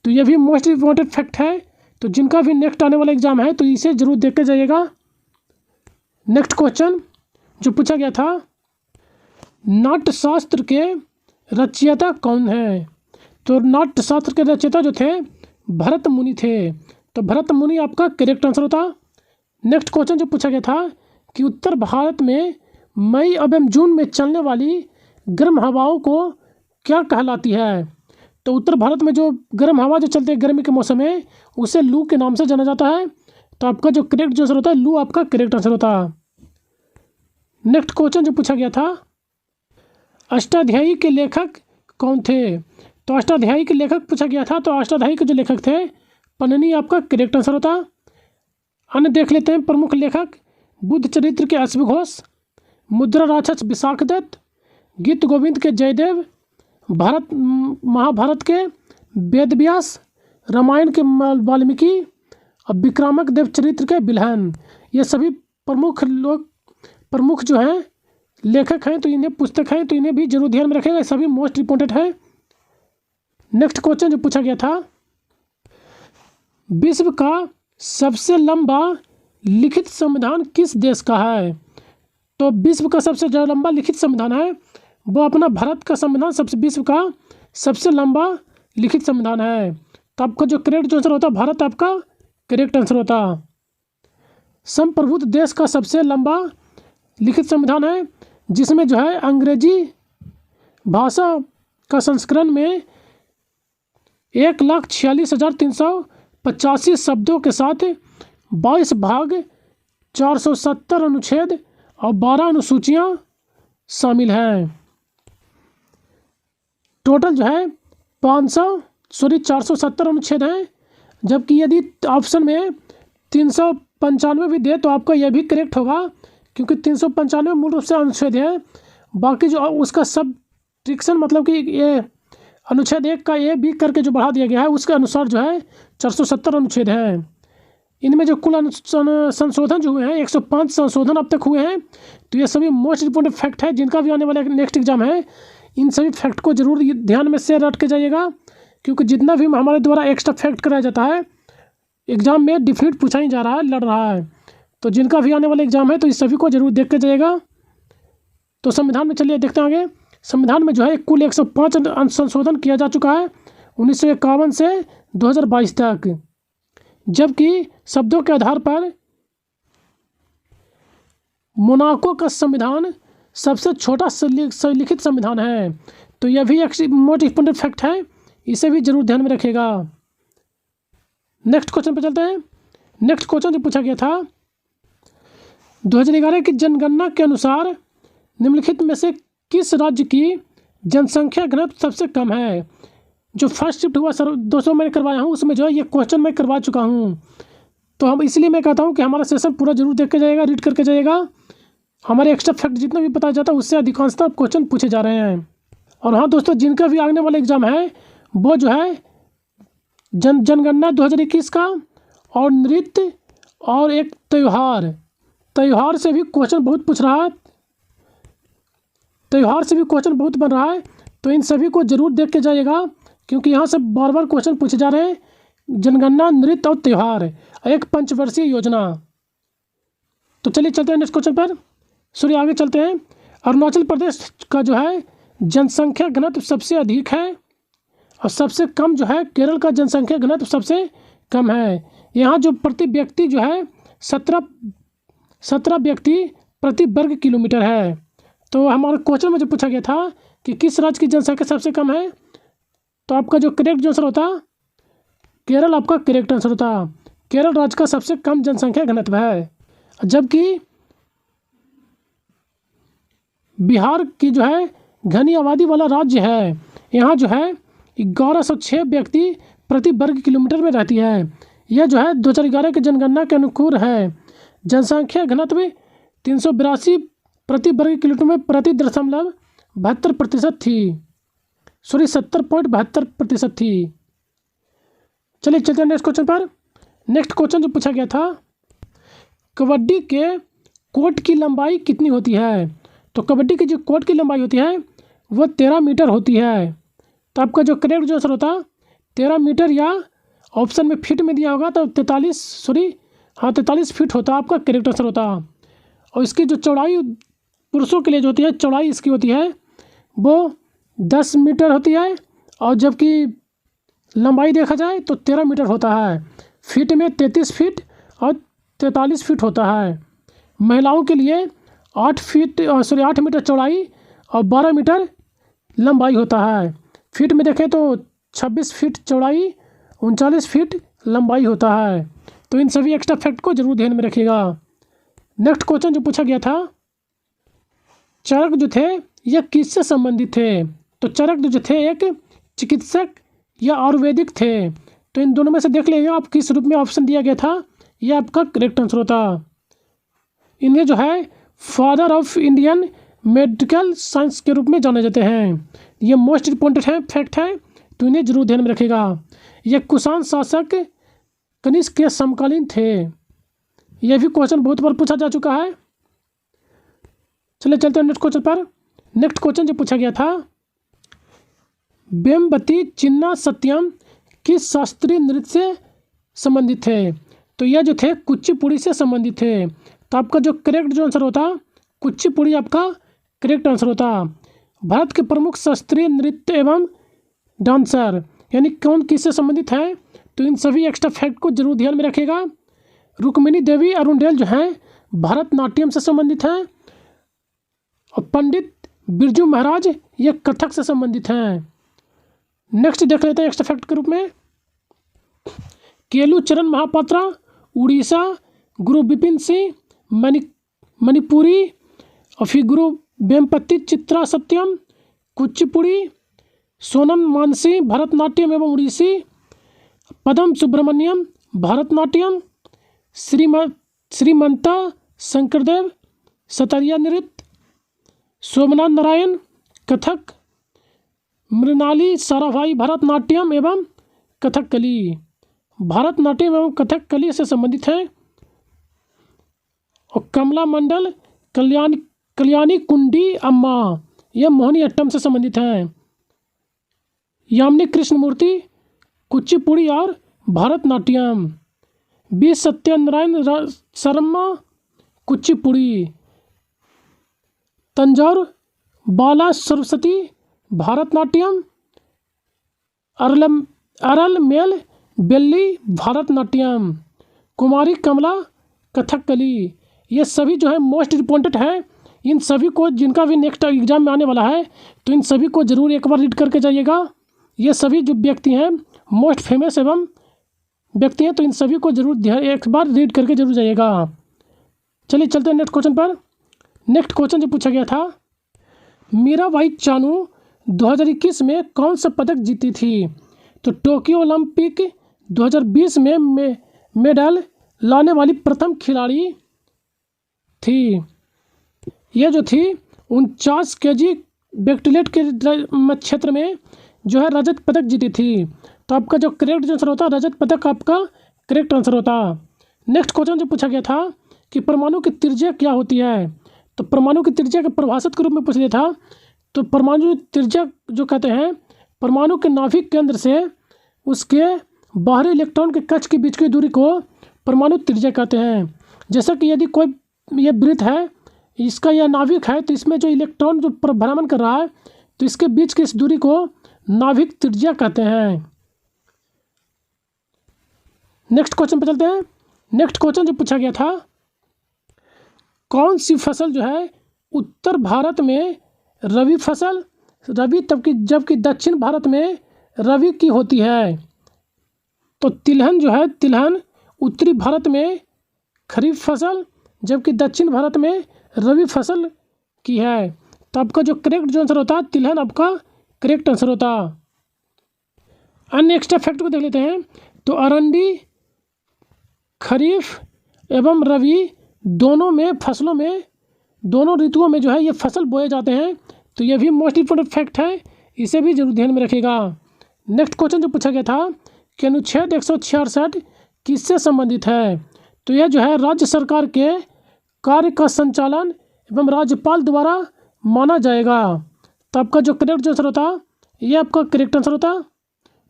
तो ये भी मोस्ट इम्पोर्टेंट फैक्ट है। तो जिनका भी नेक्स्ट आने वाला एग्जाम है तो इसे जरूर देख के जाइएगा। नेक्स्ट क्वेश्चन जो पूछा गया था, नाट्यशास्त्र के रचयिता कौन है? तो नाट्यशास्त्र के रचयिता जो थे भरत मुनि थे। तो भरत मुनि आपका करेक्ट आंसर होता। नेक्स्ट क्वेश्चन जो पूछा गया था कि उत्तर भारत में मई एवं जून में चलने वाली गर्म हवाओं को क्या कहलाती है? तो उत्तर भारत में जो गर्म हवा जो चलती है गर्मी के मौसम में उसे लू के नाम से जाना जाता है। तो आपका जो करेक्ट आंसर होता है लू आपका करेक्ट आंसर होता। नेक्स्ट क्वेश्चन जो पूछा गया था, अष्टाध्यायी के लेखक कौन थे? तो अष्टाध्यायी के लेखक पूछा गया था। तो अष्टाध्यायी के जो लेखक थे पन्नी आपका करेक्ट आंसर होता। अन्य देख लेते हैं प्रमुख लेखक, बुद्ध चरित्र के अश्वघोष, मुद्रा राक्षस विशाखदत्त, गीत गोविंद के जयदेव, महाभारत के वेदव्यास, रामायण के वाल्मीकि और विक्रामक देव चरित्र के बिल्हन। ये सभी प्रमुख जो हैं लेखक हैं, तो इन्हें पुस्तक हैं तो इन्हें भी जरूर ध्यान में रखेगा। सभी मोस्ट इम्पोर्टेंट है। नेक्स्ट क्वेश्चन जो पूछा गया था, विश्व का सबसे लंबा लिखित संविधान किस देश का है? तो विश्व का सबसे जो लंबा लिखित संविधान है वो अपना भारत का संविधान विश्व का सबसे लंबा लिखित संविधान है। तो आपका जो करेक्ट आंसर होता भारत आपका करेक्ट आंसर होता। संप्रभुत्व देश का सबसे लंबा लिखित संविधान है जिसमें जो है अंग्रेजी भाषा का संस्करण में 1,46,385 शब्दों के साथ 22 भाग, 470 अनुच्छेद और 12 अनुसूचियाँ शामिल हैं। टोटल जो है 470 अनुच्छेद हैं। जबकि यदि ऑप्शन में 395 भी दे तो आपका यह भी करेक्ट होगा क्योंकि 395 मूल रूप से अनुच्छेद है। बाकी जो उसका सब ट्रिक्शन मतलब कि ये अनुच्छेद 1 का ए बी करके जो बढ़ा दिया गया है उसके अनुसार जो है 470 अनुच्छेद हैं। इनमें जो कुल संशोधन जो हुए हैं 105 संशोधन अब तक हुए हैं। तो ये सभी मोस्ट इंपॉर्टेंट फैक्ट है। जिनका भी आने वाला नेक्स्ट एग्जाम है इन सभी फैक्ट को जरूर ध्यान में से रट के जाइएगा क्योंकि जितना भी हमारे द्वारा एक्स्ट्रा फैक्ट कराया जाता है एग्जाम में डिफिनिट पूछा ही जा रहा है, लड़ रहा है। तो जिनका भी आने वाला एग्जाम है तो इस सभी को जरूर देख के जाइएगा। तो संविधान में चलिए देखते हैं आगे। संविधान में जो है कुल 105 संशोधन किया जा चुका है 1951 से 2022 तक। जबकि शब्दों के आधार पर मोनाको का संविधान सबसे छोटा लिखित संविधान है। तो यह भी एक मोस्ट इंपॉर्टेंट फैक्ट है, इसे भी जरूर ध्यान में रखिएगा। नेक्स्ट क्वेश्चन पे चलते हैं। नेक्स्ट क्वेश्चन जो पूछा गया था 2011 की जनगणना के अनुसार निम्नलिखित में से किस राज्य की जनसंख्या घनत्व सबसे कम है? जो फर्स्ट शिफ्ट हुआ सर 200 मैंने करवाया हूँ उसमें जो है ये क्वेश्चन मैं करवा चुका हूँ। तो हम इसलिए मैं कहता हूँ कि हमारा सेशन पूरा जरूर देख के जाइएगा, रीड करके जाइएगा। हमारे एक्स्ट्रा फैक्ट जितना भी पता जाता है उससे अधिकांशतः क्वेश्चन पूछे जा रहे हैं। और हाँ दोस्तों, जिनका भी आने वाला एग्जाम है वो जो है जनगणना 2021 का और नृत्य और एक त्यौहार से भी क्वेश्चन बहुत पूछ रहा है, त्यौहार से भी क्वेश्चन बहुत बन रहा है। तो इन सभी को जरूर देख के जाइएगा क्योंकि यहाँ से बार बार क्वेश्चन पूछे जा रहे हैं। जनगणना, नृत्य और त्यौहार, एक पंचवर्षीय योजना। तो चलिए चलते हैं नेक्स्ट क्वेश्चन पर। आगे चलते हैं। अरुणाचल प्रदेश का जो है जनसंख्या घनत्व सबसे अधिक है और सबसे कम जो है केरल का जनसंख्या घनत्व सबसे कम है। यहाँ जो प्रति व्यक्ति जो है 17 व्यक्ति प्रति वर्ग किलोमीटर है। तो हमारे क्वेश्चन में जो पूछा गया था कि किस राज्य की जनसंख्या सबसे कम है, तो आपका जो करेक्ट आंसर होता केरल आपका करेक्ट आंसर होता। केरल राज्य का सबसे कम जनसंख्या घनत्व है। जबकि बिहार की जो है घनी आबादी वाला राज्य है, यहाँ जो है 1106 व्यक्ति प्रति वर्ग किलोमीटर में रहती है। यह जो है 2011 की जनगणना के अनुकूल है। जनसंख्या घनत्व 382 प्रति वर्ग किलोमीटर में प्रति 72% थी, 70.72% थी। चलिए चलते हैं नेक्स्ट क्वेश्चन पर। नेक्स्ट क्वेश्चन जो पूछा गया था कबड्डी के कोर्ट की लंबाई कितनी होती है? तो कबड्डी की जो कोर्ट की लंबाई होती है वो 13 मीटर होती है। तो आपका जो करेक्ट जो आंसर होता 13 मीटर, या ऑप्शन में फीट में दिया होगा तो 43 फीट होता आपका करेक्ट आंसर होता। और इसकी जो चौड़ाई पुरुषों के लिए जो होती है, चौड़ाई इसकी होती है वो 10 मीटर होती है, और जबकि लंबाई देखा जाए तो 13 मीटर होता है। फीट में 33 फीट और 43 फीट होता है। महिलाओं के लिए 8 मीटर चौड़ाई और 12 मीटर लंबाई होता है। फीट में देखें तो 26 फीट चौड़ाई, 39 फीट लंबाई होता है। तो इन सभी एक्स्ट्रा फैक्ट को जरूर ध्यान में रखिएगा। नेक्स्ट क्वेश्चन जो पूछा गया था, चरक जो थे ये किससे संबंधित थे? तो चरक जो थे एक चिकित्सक या आयुर्वेदिक थे। तो इन दोनों में से देख लीजिएगा आप किस रूप में ऑप्शन दिया गया था, यह आपका करेक्ट आंसर होता। इन्हें जो है father of Indian medical science के रूप में जाने जाते हैं। ये मोस्ट इम्पोर्टेंट है फैक्ट है, तो इन्हें जरूर ध्यान में रखिएगा। ये कुषाण शासक कनिष्क के समकालीन थे। यह भी क्वेश्चन बहुत बार पूछा जा चुका है। चलिए चलते हैं नेक्स्ट क्वेश्चन पर। नेक्स्ट क्वेश्चन जो पूछा गया था, बेम्बती चिन्ना सत्यम किस शास्त्रीय नृत्य से संबंधित थे? तो यह जो थे कुचिपुड़ी से संबंधित थे। तो आपका जो करेक्ट जो आंसर होता कुचिपुड़ी आपका करेक्ट आंसर होता। भारत के प्रमुख शास्त्रीय नृत्य एवं डांसर यानी कौन किससे संबंधित है? तो इन सभी एक्स्ट्रा फैक्ट को जरूर ध्यान में रखिएगा। रुक्मिणी देवी अरुणडेल जो हैं भरतनाट्यम से संबंधित हैं, और पंडित बिरजू महाराज ये कथक से संबंधित हैं। नेक्स्ट देख लेते हैं एक्स्ट्रा फैक्ट के रूप में, केलुचरण महापात्रा उड़ीसा, गुरु विपिन सिंह मणिपुरी, और फिर गुरु वेम्पति चित्रा सत्यम कुचिपुड़ी, सोनम मानसी भरतनाट्यम एवं उड़ीसी, पदम सुब्रमण्यम भरतनाट्यम, श्रीमंता शंकरदेव सतरिया नृत्य, सोमनाथ नारायण कथक, मृणाली साराभाई भरतनाट्यम एवं कथकली। भरतनाट्यम एवं कथकली से संबंधित हैं। और कमला मंडल कल्याणी कुंडी अम्मा यह मोहिनीअट्टम से संबंधित हैं। यामिनी कृष्णमूर्ति कुचिपुड़ी और भरतनाट्यम, बी सत्यनारायण शर्मा कुचिपुड़ी, तंजौर बाला सरस्वती भरतनाट्यम, अरल मेल बेल्ली भरतनाट्यम, कुमारी कमला कथकली। ये सभी जो है मोस्ट इम्पोर्टेंट है। इन सभी को जिनका भी नेक्स्ट एग्जाम में आने वाला है तो इन सभी को जरूर एक बार रीड करके जाइएगा। ये सभी जो व्यक्ति हैं मोस्ट फेमस एवं व्यक्ति हैं, तो इन सभी को जरूर एक बार रीड करके जरूर जाइएगा। चलिए चलते हैं नेक्स्ट क्वेश्चन पर। नेक्स्ट क्वेश्चन जो पूछा गया था, मीराबाई चानू 2021 में कौन सा पदक जीती थी? तो टोक्यो ओलंपिक 2020 में मेडल लाने वाली प्रथम खिलाड़ी थी। यह जो थी 49 kg वेटलेट के क्षेत्र में जो है रजत पदक जीती थी। तो आपका जो करेक्ट आंसर होता रजत पदक आपका करेक्ट आंसर होता। नेक्स्ट क्वेश्चन जो पूछा गया था कि परमाणु की त्रिज्या क्या होती है? तो परमाणु की त्रिज्या के परिभाषित के रूप में पूछ लिया था। तो परमाणु त्रिज्या जो कहते हैं परमाणु के नाभिक केंद्र से उसके बाहरी इलेक्ट्रॉन के कक्ष के बीच की दूरी को परमाणु त्रिज्या कहते हैं। जैसा कि यदि कोई ये वृत्त है, इसका यह नाभिक है, तो इसमें जो इलेक्ट्रॉन जो भ्रमण कर रहा है तो इसके बीच की इस दूरी को नाभिक त्रिज्या कहते हैं। नेक्स्ट क्वेश्चन पे चलते हैं। नेक्स्ट क्वेश्चन जो पूछा गया था, कौन सी फसल जो है उत्तर भारत में रबी फसल जबकि दक्षिण भारत में रबी की होती है? तो तिलहन जो है तिलहन उत्तरी भारत में खरीफ फसल जबकि दक्षिण भारत में रबी फसल की है। तो आपका जो करेक्ट जो आंसर होता है तिलहन आपका करेक्ट आंसर होता। अन्य एक्स्ट्रा फैक्ट को देख लेते हैं। तो अरंडी खरीफ एवं रबी दोनों में फसलों में दोनों ऋतुओं में जो है ये फसल बोए जाते हैं। तो ये भी मोस्ट इम्पोर्टेंट फैक्ट है, इसे भी जरूर ध्यान में रखिएगा। नेक्स्ट क्वेश्चन जो पूछा गया था कि अनुच्छेद 166 किससे संबंधित है? तो यह जो है राज्य सरकार के कार्य का संचालन एवं राज्यपाल द्वारा माना जाएगा। तो आपका जो करेक्ट आंसर होता ये आपका करेक्ट आंसर होता।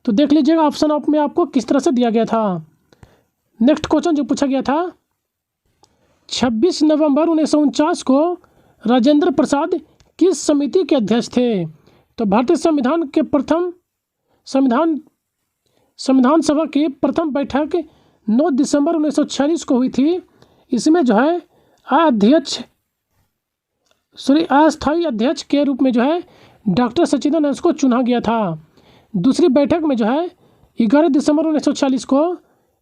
तो देख लीजिएगा ऑप्शन ऑफ में आपको किस तरह से दिया गया था। नेक्स्ट क्वेश्चन जो पूछा गया था, 26 नवंबर 1949 को राजेंद्र प्रसाद किस समिति के अध्यक्ष थे? तो भारतीय संविधान के प्रथम संविधान सभा की प्रथम बैठक 9 दिसंबर 1946 को हुई थी। इसमें जो है अस्थायी अध्यक्ष के रूप में जो है डॉक्टर सच्चिदानंद को चुना गया था। दूसरी बैठक में जो है 11 दिसंबर 1946 को,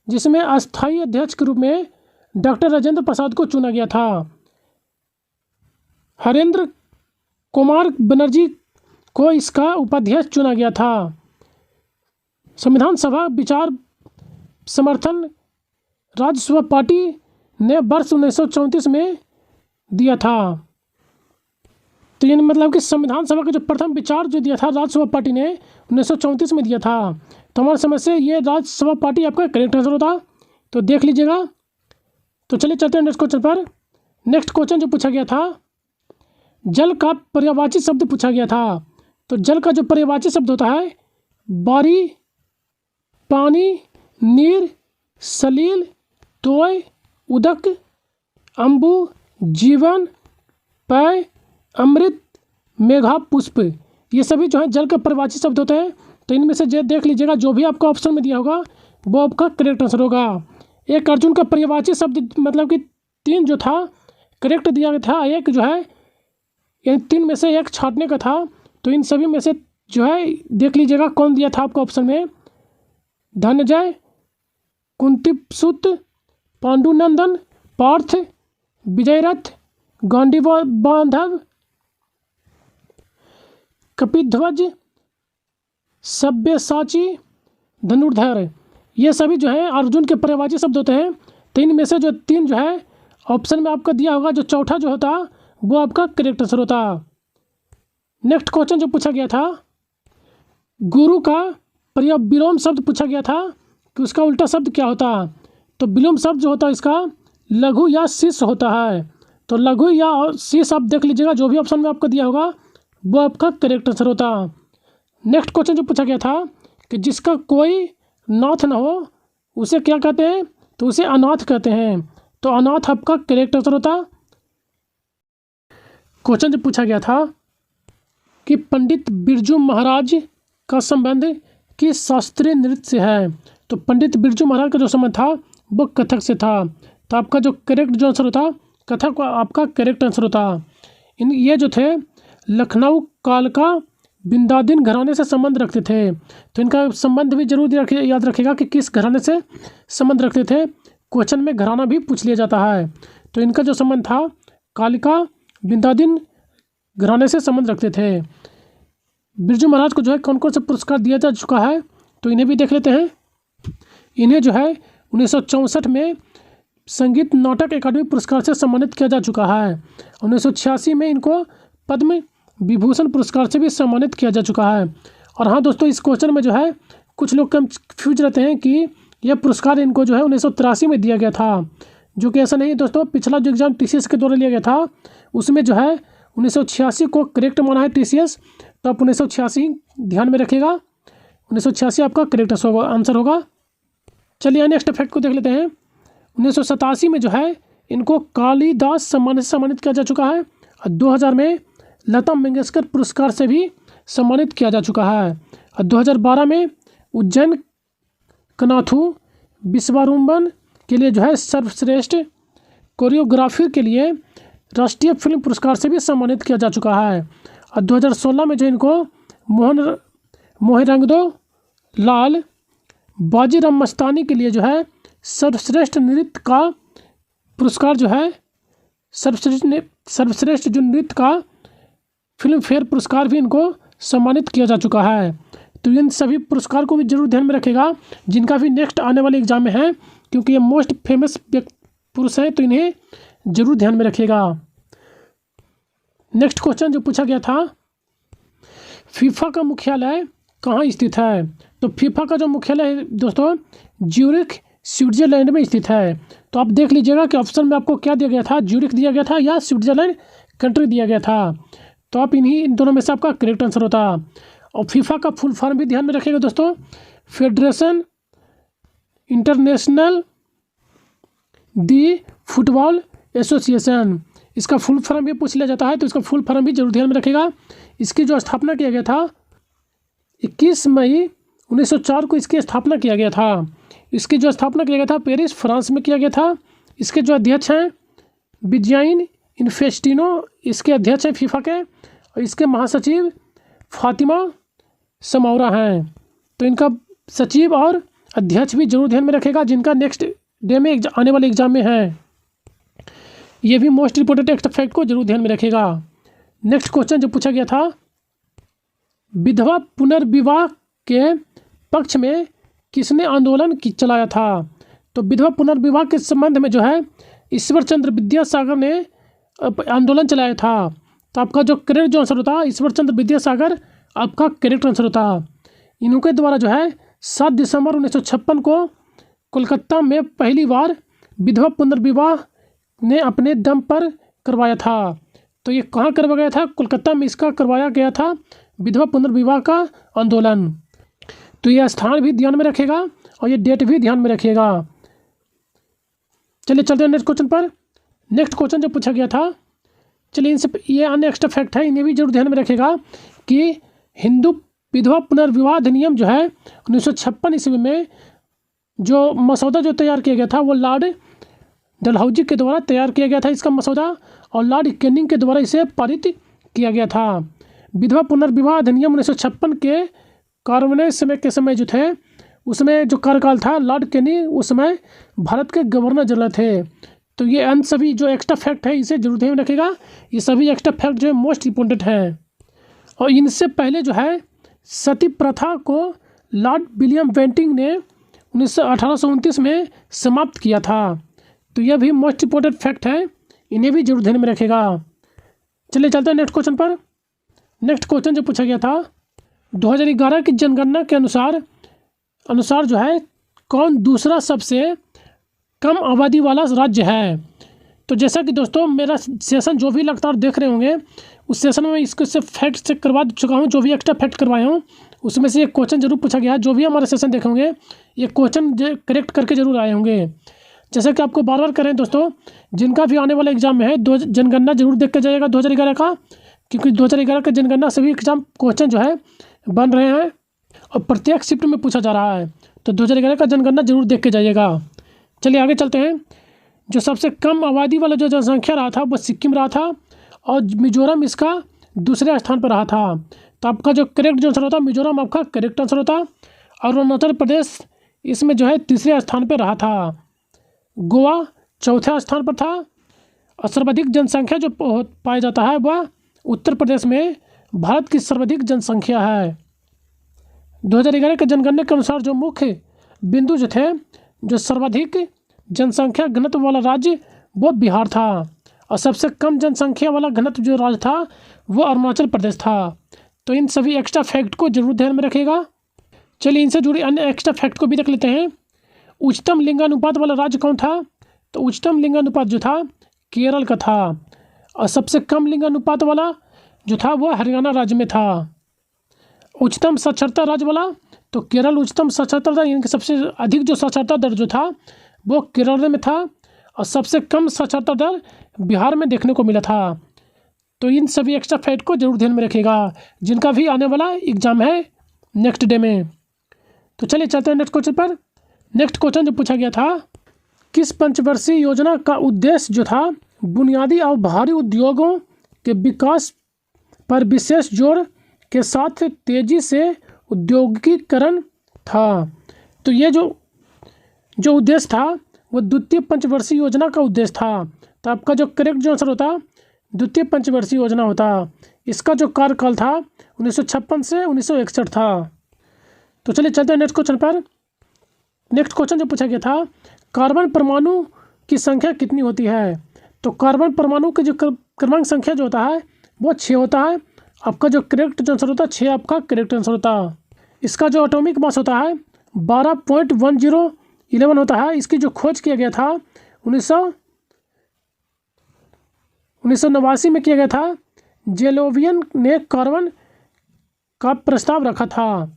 जिसमें अस्थायी अध्यक्ष के रूप में डॉक्टर राजेंद्र प्रसाद को चुना गया था। हरेंद्र कुमार बनर्जी को इसका उपाध्यक्ष चुना गया था। संविधान सभा विचार समर्थन राज्यसभा पार्टी ने वर्ष 1934 में दिया था। तो यानी मतलब कि संविधान सभा का जो प्रथम विचार जो दिया था राज्यसभा पार्टी ने 1934 में दिया था। तो हमारे समझ से ये राज्यसभा पार्टी आपका करेक्ट आंसर होता। तो देख लीजिएगा। तो चलिए चलते हैं नेक्स्ट क्वेश्चन पर। नेक्स्ट क्वेश्चन जो पूछा गया था, जल का पर्यायवाची शब्द पूछा गया था। तो जल का जो पर्यायवाची शब्द होता है बारी, पानी, नीर, सलील, तोय, उदक, अम्बु, जीवन, पय, अमृत, मेघा, पुष्प, ये सभी जो है जल का पर्यायवाची शब्द होते हैं। तो इनमें से देख लीजिएगा जो भी आपका ऑप्शन में दिया होगा वो आपका करेक्ट आंसर होगा। एक अर्जुन का पर्यायवाची शब्द मतलब कि 3 जो था करेक्ट दिया गया था, एक जो है इन 3 में से एक छांटने का था। तो इन सभी में से जो है देख लीजिएगा कौन दिया था आपको ऑप्शन में, धनंजय, कुंतीसुत, पांडुनंदन, पार्थ, विजयरथ, गांडीबांधव, कपिध्वज, सब्यसाची, धनुर्धर, ये सभी जो है अर्जुन के पर्यायवाची शब्द होते हैं। 3 में से जो 3 जो है ऑप्शन में आपका दिया होगा, जो चौथा जो होता वो आपका करेक्ट आंसर होता। नेक्स्ट क्वेश्चन जो पूछा गया था, गुरु का विलोम शब्द पूछा गया था कि उसका उल्टा शब्द क्या होता। तो विलोम शब्द जो होता है इसका लघु या शिष्य होता है। तो लघु या शिष्य आप देख लीजिएगा जो भी ऑप्शन में आपको दिया होगा वो आपका करेक्ट आंसर होता। नेक्स्ट क्वेश्चन जो पूछा गया था कि जिसका कोई नाथ ना हो उसे क्या कहते हैं? तो उसे अनाथ कहते हैं। तो अनाथ आपका करेक्ट आंसर होता। क्वेश्चन जो पूछा गया था कि पंडित बिरजू महाराज का संबंध किस शास्त्रीय नृत्य से है। तो पंडित बिरजू महाराज का जो संबंध था वो कथक से था। तो आपका जो करेक्ट जो आंसर होता कथक आपका करेक्ट आंसर होता। ये जो थे लखनऊ कालका बिंदादिन घराने से संबंध रखते थे। तो इनका संबंध भी जरूर याद रखिएगा कि किस घराने से संबंध रखते थे। क्वेश्चन में घराना भी पूछ लिया जाता है। तो इनका जो संबंध था कालिका बिंदादिन घराने से संबंध रखते थे। बिरजू महाराज को जो है कौन कौन सा पुरस्कार दिया जा चुका है तो इन्हें भी देख लेते हैं। इन्हें जो है 1964 में संगीत नाटक अकादमी पुरस्कार से सम्मानित किया जा चुका है। 1986 में इनको पद्म विभूषण पुरस्कार से भी सम्मानित किया जा चुका है। और हाँ दोस्तों, इस क्वेश्चन में जो है कुछ लोग कंफ्यूज रहते हैं कि यह पुरस्कार इनको जो है 1983 में दिया गया था, जो कि ऐसा नहीं है दोस्तों। पिछला जो एग्जाम TCS के द्वारा लिया गया था उसमें जो है 1986 को करेक्ट माना है TCS। तो आप 1986 ध्यान में रखिएगा, 1986 आपका करेक्ट आंसर होगा। चलिए नेक्स्ट फैक्ट को देख लेते हैं। 1987 में जो है इनको कालिदास सम्मान से सम्मानित किया जा चुका है। और 2000 में लता मंगेशकर पुरस्कार से भी सम्मानित किया जा चुका है। और 2012 में उज्जैन कनाथू विश्वरूपन के लिए जो है सर्वश्रेष्ठ कोरियोग्राफी के लिए राष्ट्रीय फिल्म पुरस्कार से भी सम्मानित किया जा चुका है। और 2016 में जो इनको मोहिरंगदो लाल बाजीराव मस्तानी के लिए जो है सर्वश्रेष्ठ नृत्य का पुरस्कार जो है सर्वश्रेष्ठ जो नृत्य का फिल्म फेयर पुरस्कार भी इनको सम्मानित किया जा चुका है। तो इन सभी पुरस्कार को भी जरूर ध्यान में रखेगा जिनका भी नेक्स्ट आने वाले एग्जाम में है, क्योंकि ये मोस्ट फेमस पुरुष हैं तो इन्हें जरूर ध्यान में रखिएगा। नेक्स्ट क्वेश्चन जो पूछा गया था, फीफा का मुख्यालय कहाँ स्थित है। तो फीफा का जो मुख्यालय है दोस्तों ज्यूरिख स्विट्जरलैंड में स्थित है। तो आप देख लीजिएगा कि ऑप्शन में आपको क्या दिया गया था, ज्यूरिख दिया गया था या स्विट्जरलैंड कंट्री दिया गया था। तो आप इन दोनों में से आपका करेक्ट आंसर होता। और फीफा का फुल फॉर्म भी ध्यान में रखिएगा दोस्तों, फेडरेशन इंटरनेशनल दी फुटबॉल एसोसिएशन। इसका फुल फॉर्म भी पूछ लिया जाता है, तो इसका फुल फॉर्म भी जरूर ध्यान में रखिएगा। इसकी जो स्थापना किया गया था 21 मई 1904 को इसकी स्थापना किया गया था। इसकी जो स्थापना किया गया था पेरिस फ्रांस में किया गया था। इसके जो अध्यक्ष हैं बिजाइन इन्फेस्टिनो, इसके अध्यक्ष हैं फीफा के, और इसके महासचिव फातिमा समावरा हैं। तो इनका सचिव और अध्यक्ष भी जरूर ध्यान में रखेगा, जिनका नेक्स्ट डे में आने वाले एग्जाम में है। ये भी मोस्ट इंपोर्टेंट एक्ट फैक्ट को जरूर ध्यान में रखेगा। नेक्स्ट क्वेश्चन जो पूछा गया था, विधवा पुनर्विवाह के पक्ष में किसने आंदोलन चलाया था। तो विधवा पुनर्विवाह के संबंध में जो है ईश्वर चंद्र विद्यासागर ने आंदोलन चलाया था। तो आपका जो करेक्ट जो आंसर होता ईश्वर चंद्र विद्यासागर आपका करेक्ट आंसर होता। इनके द्वारा जो है 7 दिसंबर 1956 को कोलकाता में पहली बार विधवा पुनर्विवाह ने अपने दम पर करवाया था। तो ये कहाँ करवाया गया था, कोलकाता में इसका करवाया गया था विधवा पुनर्विवाह का आंदोलन। तो ये स्थान भी ध्यान में रखेगा और ये डेट भी ध्यान में रखिएगा। चलिए चलते हैं नेक्स्ट क्वेश्चन पर। नेक्स्ट क्वेश्चन जो पूछा गया था, चलिए इनसे ये अन्य एक्स्ट्रा फैक्ट है, इन्हें भी जरूर ध्यान में रखेगा कि हिंदू विधवा पुनर्विवाह अधिनियम जो है 1956 ईस्वी में जो मसौदा जो तैयार किया गया था वो लॉर्ड डलहौजी के द्वारा तैयार किया गया था इसका मसौदा, और लॉर्ड कैनिंग के द्वारा इसे पारित किया गया था। विधवा पुनर्विवाह अधिनियम 1956 के कार्यान्वयन समय के समय जो थे उसमें जो कार्यकाल था लॉर्ड कैनिंग उस समय भारत के गवर्नर जनरल थे। तो ये अन्य सभी जो एक्स्ट्रा फैक्ट है इसे जरूर ध्यान रखेगा। ये सभी एक्स्ट्रा फैक्ट जो है मोस्ट इंपॉर्टेंट है। और इनसे पहले जो है सती प्रथा को लॉर्ड विलियम बेंटिंग ने 1829 में समाप्त किया था। तो यह भी मोस्ट इंपॉर्टेंट फैक्ट है, इन्हें भी जरूर ध्यान में रखेगा। चलिए चलते हैं नेक्स्ट क्वेश्चन पर। नेक्स्ट क्वेश्चन जो पूछा गया था 2011 की जनगणना के अनुसार जो है कौन दूसरा सबसे कम आबादी वाला राज्य है। तो जैसा कि दोस्तों मेरा सेशन जो भी लगातार देख रहे होंगे उस सेशन में इसको से फैक्ट चेक करवा चुका हूँ, जो भी एक्स्ट्रा फैक्ट करवाया हूँ उसमें से एक क्वेश्चन जरूर पूछा गया है। जो भी हमारे सेशन देखे होंगे ये क्वेश्चन करेक्ट करके जरूर आए होंगे। जैसा कि आपको बार बार करें दोस्तों, जिनका भी आने वाला एग्जाम में है जनगणना जरूर देख के जाइएगा 2011 का, क्योंकि 2011 का जनगणना सभी एग्जाम क्वेश्चन जो है बन रहे हैं और प्रत्येक शिफ्ट में पूछा जा रहा है। तो 2011 का जनगणना जरूर देख के जाइएगा। चलिए आगे चलते हैं। जो सबसे कम आबादी वाला जो जनसंख्या रहा था वो सिक्किम रहा था और मिजोरम इसका दूसरे स्थान पर रहा था। तो आपका जो करेक्ट जो आंसर होता मिजोरम आपका करेक्ट आंसर होता। और अरुणाचल प्रदेश इसमें जो है तीसरे स्थान पर रहा था। गोवा चौथे स्थान पर था। और सर्वाधिक जनसंख्या जो पाया जाता है वह उत्तर प्रदेश में भारत की सर्वाधिक जनसंख्या है। 2011 के जनगणना के अनुसार जो मुख्य बिंदु जो थे, जो सर्वाधिक जनसंख्या घनत्व वाला राज्य वो बिहार था और सबसे कम जनसंख्या वाला घनत्व जो राज्य था वो अरुणाचल प्रदेश था। तो इन सभी एक्स्ट्रा फैक्ट को जरूर ध्यान में रखिएगा। चलिए इनसे जुड़ी अन्य एक्स्ट्रा फैक्ट को भी देख लेते हैं। उच्चतम लिंगानुपात वाला राज्य कौन था। तो उच्चतम लिंगानुपात जो था केरल का था और सबसे कम लिंगानुपात वाला जो था वो हरियाणा राज्य में था। उच्चतम साक्षरता राज्य वाला तो केरल उच्चतम साक्षरता था, यानी कि सबसे अधिक जो साक्षरता दर जो था वो केरल में था और सबसे कम साक्षरता दर बिहार में देखने को मिला था। तो इन सभी एक्स्ट्रा फैक्ट को जरूर ध्यान में रखिएगा जिनका भी आने वाला एग्जाम है नेक्स्ट डे में। तो चलिए चलते हैं नेक्स्ट क्वेश्चन पर। नेक्स्ट क्वेश्चन जो पूछा गया था, किस पंचवर्षीय योजना का उद्देश्य जो था बुनियादी और भारी उद्योगों के विकास पर विशेष जोर के साथ तेजी से औद्योगिकीकरण था। तो ये जो उद्देश्य था वो द्वितीय पंचवर्षीय योजना का उद्देश्य था। तो आपका जो करेक्ट जो आंसर होता द्वितीय पंचवर्षीय योजना होता। इसका जो कार्यकाल था 1956 से 1961 था। तो चलिए चलते हैं नेक्स्ट क्वेश्चन पर। नेक्स्ट क्वेश्चन जो पूछा गया था, कार्बन परमाणु की संख्या कितनी होती है। तो कार्बन परमाणु की जो क्रमांक संख्या जो होता है वो 6 होता है। आपका जो करेक्ट आंसर होता है 6 आपका करेक्ट आंसर होता। इसका जो एटॉमिक मास होता है 12.10 11 होता है। इसकी जो खोज किया गया था 1989 में किया गया था। जेलोवियन ने कार्बन का प्रस्ताव रखा था।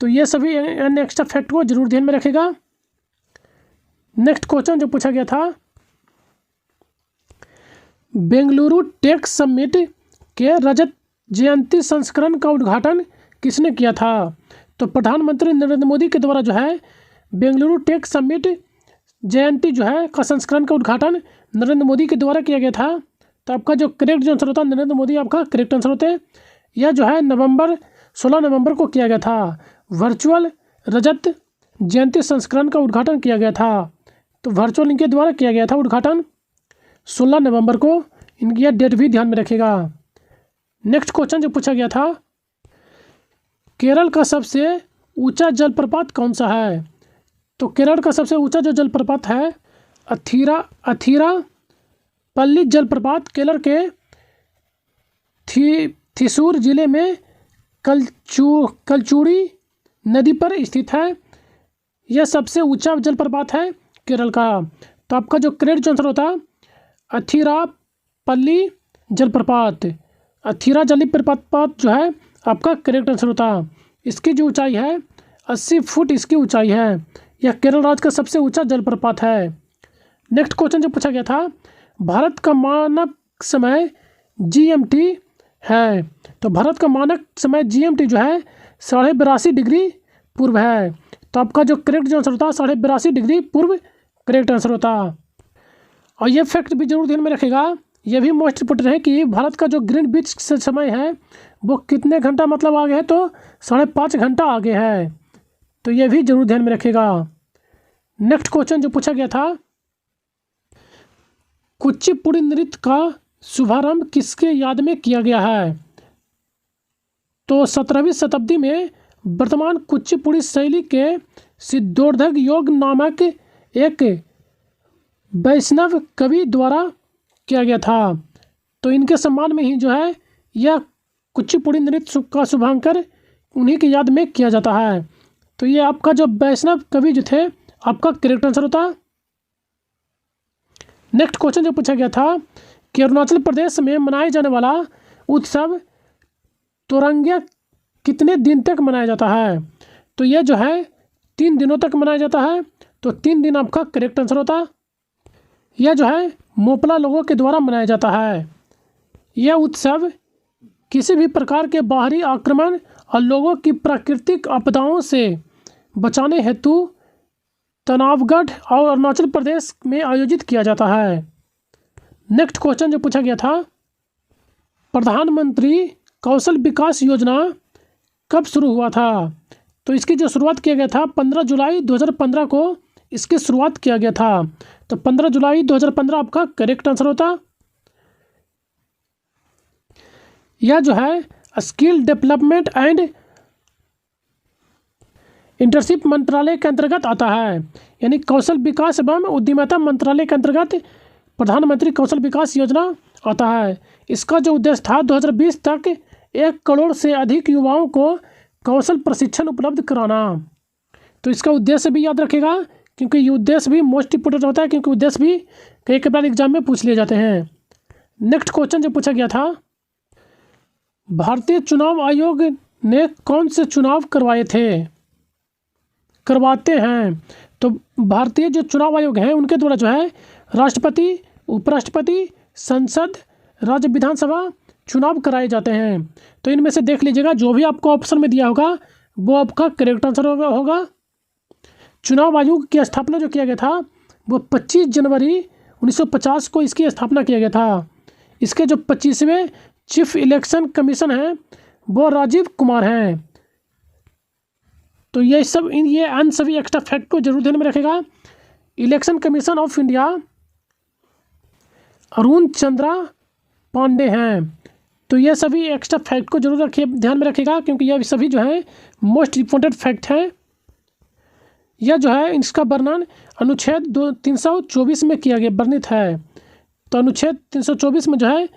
तो ये सभी अन्य एक्स्ट्रा फैक्ट को जरूर ध्यान में रखेगा। नेक्स्ट क्वेश्चन जो पूछा गया था, बेंगलुरु टेक समिट के रजत जयंती संस्करण का उद्घाटन किसने किया था? तो प्रधानमंत्री नरेंद्र मोदी के द्वारा जो है बेंगलुरु टेक समिट जयंती जो है का संस्करण का उद्घाटन नरेंद्र मोदी के द्वारा किया गया था। तो आपका जो करेक्ट जो आंसर होता है नरेंद्र मोदी आपका करेक्ट आंसर होते हैं। यह जो है 16 नवंबर को किया गया था। वर्चुअल रजत जयंती संस्करण का उद्घाटन किया गया था। तो वर्चुअल इनके द्वारा किया गया था उद्घाटन 16 नवंबर को। इनकी यह डेट भी ध्यान में रखेगा। नेक्स्ट क्वेश्चन जो पूछा गया था, केरल का सबसे ऊंचा जलप्रपात कौन सा है? तो केरल का सबसे ऊंचा जो जलप्रपात है अथीरापल्ली जलप्रपात केरल के थिसूर जिले में कलचुड़ी नदी पर स्थित है। यह सबसे ऊंचा जलप्रपात है केरल का। तो आपका जो करेक्ट आंसर होता है अथीरापल्ली जलप्रपात। अथीरा जलप्रपात जो है आपका करेक्ट आंसर होता। इसकी जो ऊंचाई है 80 फुट इसकी ऊंचाई है। यह केरल राज्य का सबसे ऊंचा जलप्रपात है। नेक्स्ट क्वेश्चन जो पूछा गया था, भारत का मानक समय GMT है। तो भारत का मानक समय GMT जो है 82.5 डिग्री पूर्व है। तो आपका जो करेक्ट आंसर होता है 82.5 डिग्री पूर्व करेक्ट आंसर होता। और ये फैक्ट भी जरूर ध्यान में रखेगा, यह भी मोस्ट इंपोर्टेंट है कि भारत का जो ग्रीनविच से समय है वो कितने घंटा मतलब आगे है, तो 5.5 घंटा आगे है। तो यह भी जरूर ध्यान में रखेगा। नेक्स्ट क्वेश्चन जो पूछा गया था, कुचिपुड़ी नृत्य का शुभारंभ किसके याद में किया गया है? तो 17वीं शताब्दी में वर्तमान कुचिपुड़ी शैली के सिद्धोर्धक योग नामक एक वैष्णव कवि द्वारा किया गया था। तो इनके सम्मान में ही जो है यह कुचिपुड़ी नृत्य का शुभांकर उन्हीं की याद में किया जाता है। तो ये आपका जो वैष्णव कवि जो थे आपका करेक्ट आंसर होता। नेक्स्ट क्वेश्चन जो पूछा गया था कि अरुणाचल प्रदेश में मनाए जाने वाला उत्सव तोरंगिया कितने दिन तक मनाया जाता है? तो यह जो है 3 दिनों तक मनाया जाता है। तो 3 दिन आपका करेक्ट आंसर होता। यह जो है मोपला लोगों के द्वारा मनाया जाता है। यह उत्सव किसी भी प्रकार के बाहरी आक्रमण और लोगों की प्राकृतिक आपदाओं से बचाने हेतु तनावगढ़ और अरुणाचल प्रदेश में आयोजित किया जाता है। नेक्स्ट क्वेश्चन जो पूछा गया था, प्रधानमंत्री कौशल विकास योजना कब शुरू हुआ था? तो इसकी जो शुरुआत किया गया था 15 जुलाई 2015 को इसकी शुरुआत किया गया था। तो 15 जुलाई 2015 आपका करेक्ट आंसर होता। यह जो है स्किल डेवलपमेंट एंड इंटर्नशिप मंत्रालय के अंतर्गत आता है। यानी कौशल विकास एवं उद्यमिता मंत्रालय के अंतर्गत प्रधानमंत्री कौशल विकास योजना आता है। इसका जो उद्देश्य था 2020 तक 1 करोड़ से अधिक युवाओं को कौशल प्रशिक्षण उपलब्ध कराना। तो इसका उद्देश्य भी याद रखेगा, क्योंकि ये उद्देश्य भी मोस्ट इंपोर्टेंट होता है, क्योंकि उद्देश्य भी कई बार एग्जाम में पूछ लिए जाते हैं। नेक्स्ट क्वेश्चन जो पूछा गया था, भारतीय चुनाव आयोग ने कौन से चुनाव करवाते हैं? तो भारतीय जो चुनाव आयोग हैं उनके द्वारा जो है राष्ट्रपति, उपराष्ट्रपति, संसद, राज्य विधानसभा चुनाव कराए जाते हैं। तो इनमें से देख लीजिएगा, जो भी आपको ऑप्शन में दिया होगा वो आपका करेक्ट आंसर होगा। चुनाव आयोग की स्थापना जो किया गया था वो 25 जनवरी 1950 को इसकी स्थापना किया गया था। इसके जो 25वें चीफ इलेक्शन कमीशन हैं वो राजीव कुमार हैं। तो ये अन्य सभी एक्स्ट्रा फैक्ट को जरूर ध्यान में रखेगा। Election commission of India Arun Chandra Pandey हैं। तो ये सभी एक्स्ट्रा फैक्ट को जरूर ध्यान में रखेगा, क्योंकि ये सभी जो है मोस्ट इम्पोर्टेंट फैक्ट हैं। यह जो है इसका वर्णन अनुच्छेद 324 में किया गया वर्णित है। तो अनुच्छेद 324 में जो है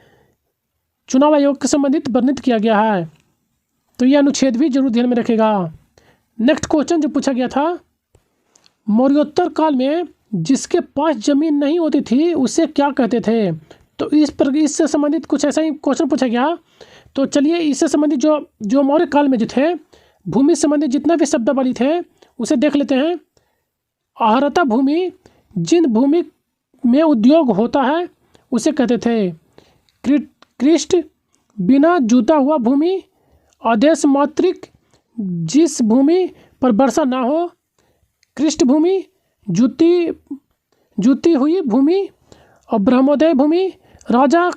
चुनाव आयोग के संबंधित वर्णित किया गया है। तो यह अनुच्छेद भी जरूर ध्यान में रखेगा। नेक्स्ट क्वेश्चन जो पूछा गया था, मौर्योत्तर काल में जिसके पास जमीन नहीं होती थी उसे क्या कहते थे। तो इससे संबंधित कुछ ऐसा ही क्वेश्चन पूछा गया। तो चलिए इससे संबंधित जो मौर्य काल में जो थे भूमि संबंधित जितना भी शब्दावली थे उसे देख लेते हैं। आहरता भूमि, जिन भूमि में उद्योग होता है उसे कहते थे। कृष्ट, बिना जुता हुआ भूमि। आदेश मात्रिक, जिस भूमि पर वर्षा ना हो। कृष्ट भूमि, जुती हुई भूमि। और ब्रह्मोदय भूमि, राजा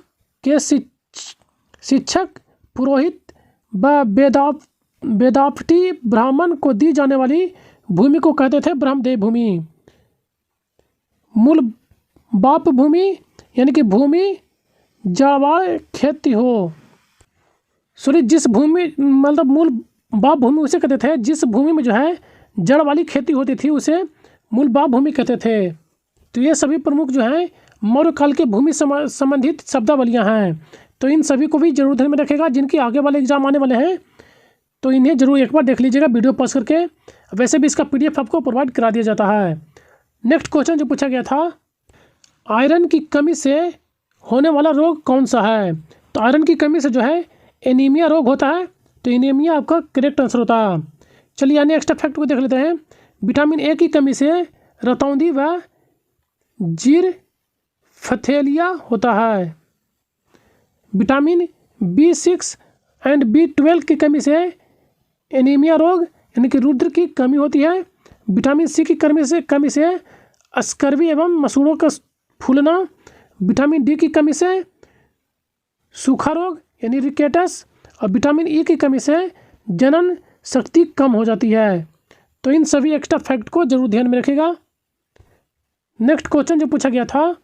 के शिक्षक, पुरोहित व वेदापटी ब्राह्मण को दी जाने वाली भूमि को कहते थे ब्रह्मदेव भूमि। मूल बाप भूमि, यानी कि भूमि जड़वाड़ खेती हो। सॉरी, जिस भूमि मतलब मूल बाप भूमि उसे कहते थे जिस भूमि में जो है जड़ वाली खेती होती थी उसे मूल बाप भूमि कहते थे। तो ये सभी प्रमुख जो हैं मौर्य काल के भूमि संबंधित शब्दावलियाँ हैं। तो इन सभी को भी जरूर ध्यान में रखेगा। जिनके आगे वाले एग्जाम आने वाले हैं तो इन्हें जरूर एक बार देख लीजिएगा वीडियो पॉज करके। वैसे भी इसका PDF आपको प्रोवाइड करा दिया जाता है। नेक्स्ट क्वेश्चन जो पूछा गया था, आयरन की कमी से होने वाला रोग कौन सा है। तो आयरन की कमी से जो है एनीमिया रोग होता है। तो एनीमिया आपका करेक्ट आंसर होता है। चलिए अन्य एक्स्ट्रा फैक्ट को देख लेते हैं। विटामिन A की कमी से रतौंधी व जीर फथेलिया होता है। विटामिन B6 एंड B12 की कमी से एनीमिया रोग यानी कि रुधिर की कमी होती है। विटामिन C की कमी से स्कर्वी एवं मसूड़ों का फूलना। विटामिन D की कमी से सूखा रोग यानी रिकेटस। और विटामिन E की कमी से जनन शक्ति कम हो जाती है। तो इन सभी एक्स्ट्रा फैक्ट को जरूर ध्यान में रखिएगा। नेक्स्ट क्वेश्चन जो पूछा गया था,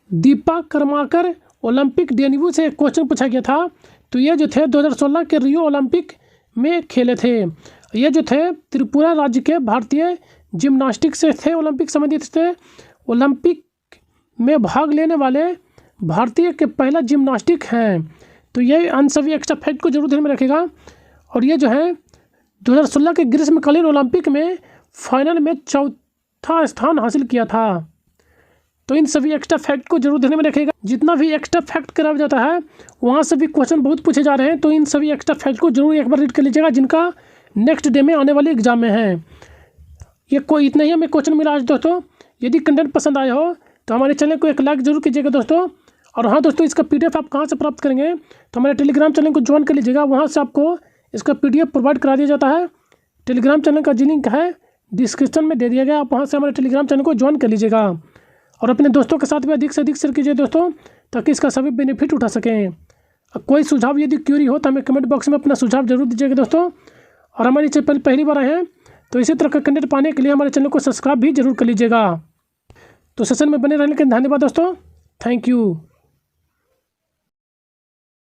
दीपा कर्माकर ओलंपिक डेन्यू से क्वेश्चन पूछा गया था। तो ये जो थे 2016 के रियो ओलंपिक में खेले थे। ये जो थे त्रिपुरा राज्य के भारतीय जिम्नास्टिक से थे, ओलंपिक संबंधित थे। ओलंपिक में भाग लेने वाले भारतीय के पहला जिम्नास्टिक हैं। तो ये अन सभी एक्स्ट्रा फैक्ट को जरूर ध्यान में रखेगा। और ये जो है 2016 के ग्रीष्मकालीन ओलंपिक में फाइनल में चौथा स्थान हासिल किया था। तो इन सभी एक्स्ट्रा फैक्ट को जरूर ध्यान में रखेगा। जितना भी एक्स्ट्रा फैक्ट कराया जाता है वहाँ से भी क्वेश्चन बहुत पूछे जा रहे हैं। तो इन सभी एक्स्ट्रा फैक्ट को जरूर एक बार रीड कर लीजिएगा जिनका नेक्स्ट डे में आने वाले एग्जाम में है। ये कोई इतना ही हमें क्वेश्चन मिला आज दोस्तों। यदि कंटेंट पसंद आया हो तो हमारे चैनल को एक लाइक जरूर कीजिएगा दोस्तों। और हाँ दोस्तों, इसका PDF आप कहाँ से प्राप्त करेंगे तो हमारे टेलीग्राम चैनल को ज्वाइन कर लीजिएगा। वहाँ से आपको इसका PDF प्रोवाइड करा दिया जाता है। टेलीग्राम चैनल का जी लिंक है डिस्क्रिप्शन में दे दिया गया। आप वहाँ से हमारे टेलीग्राम चैनल को ज्वाइन कर लीजिएगा। और अपने दोस्तों के साथ भी अधिक से अधिक शेयर कीजिए दोस्तों, ताकि इसका सभी बेनिफिट उठा सकें। कोई सुझाव यदि क्यूरी हो तो हमें कमेंट बॉक्स में अपना सुझाव जरूर दीजिएगा दोस्तों। और हमारे चैनल पहली बार आए हैं तो इसी तरह का कंटेंट पाने के लिए हमारे चैनल को सब्सक्राइब भी जरूर कर लीजिएगा। तो सेशन में बने रहने के लिए धन्यवाद दोस्तों। Thank you.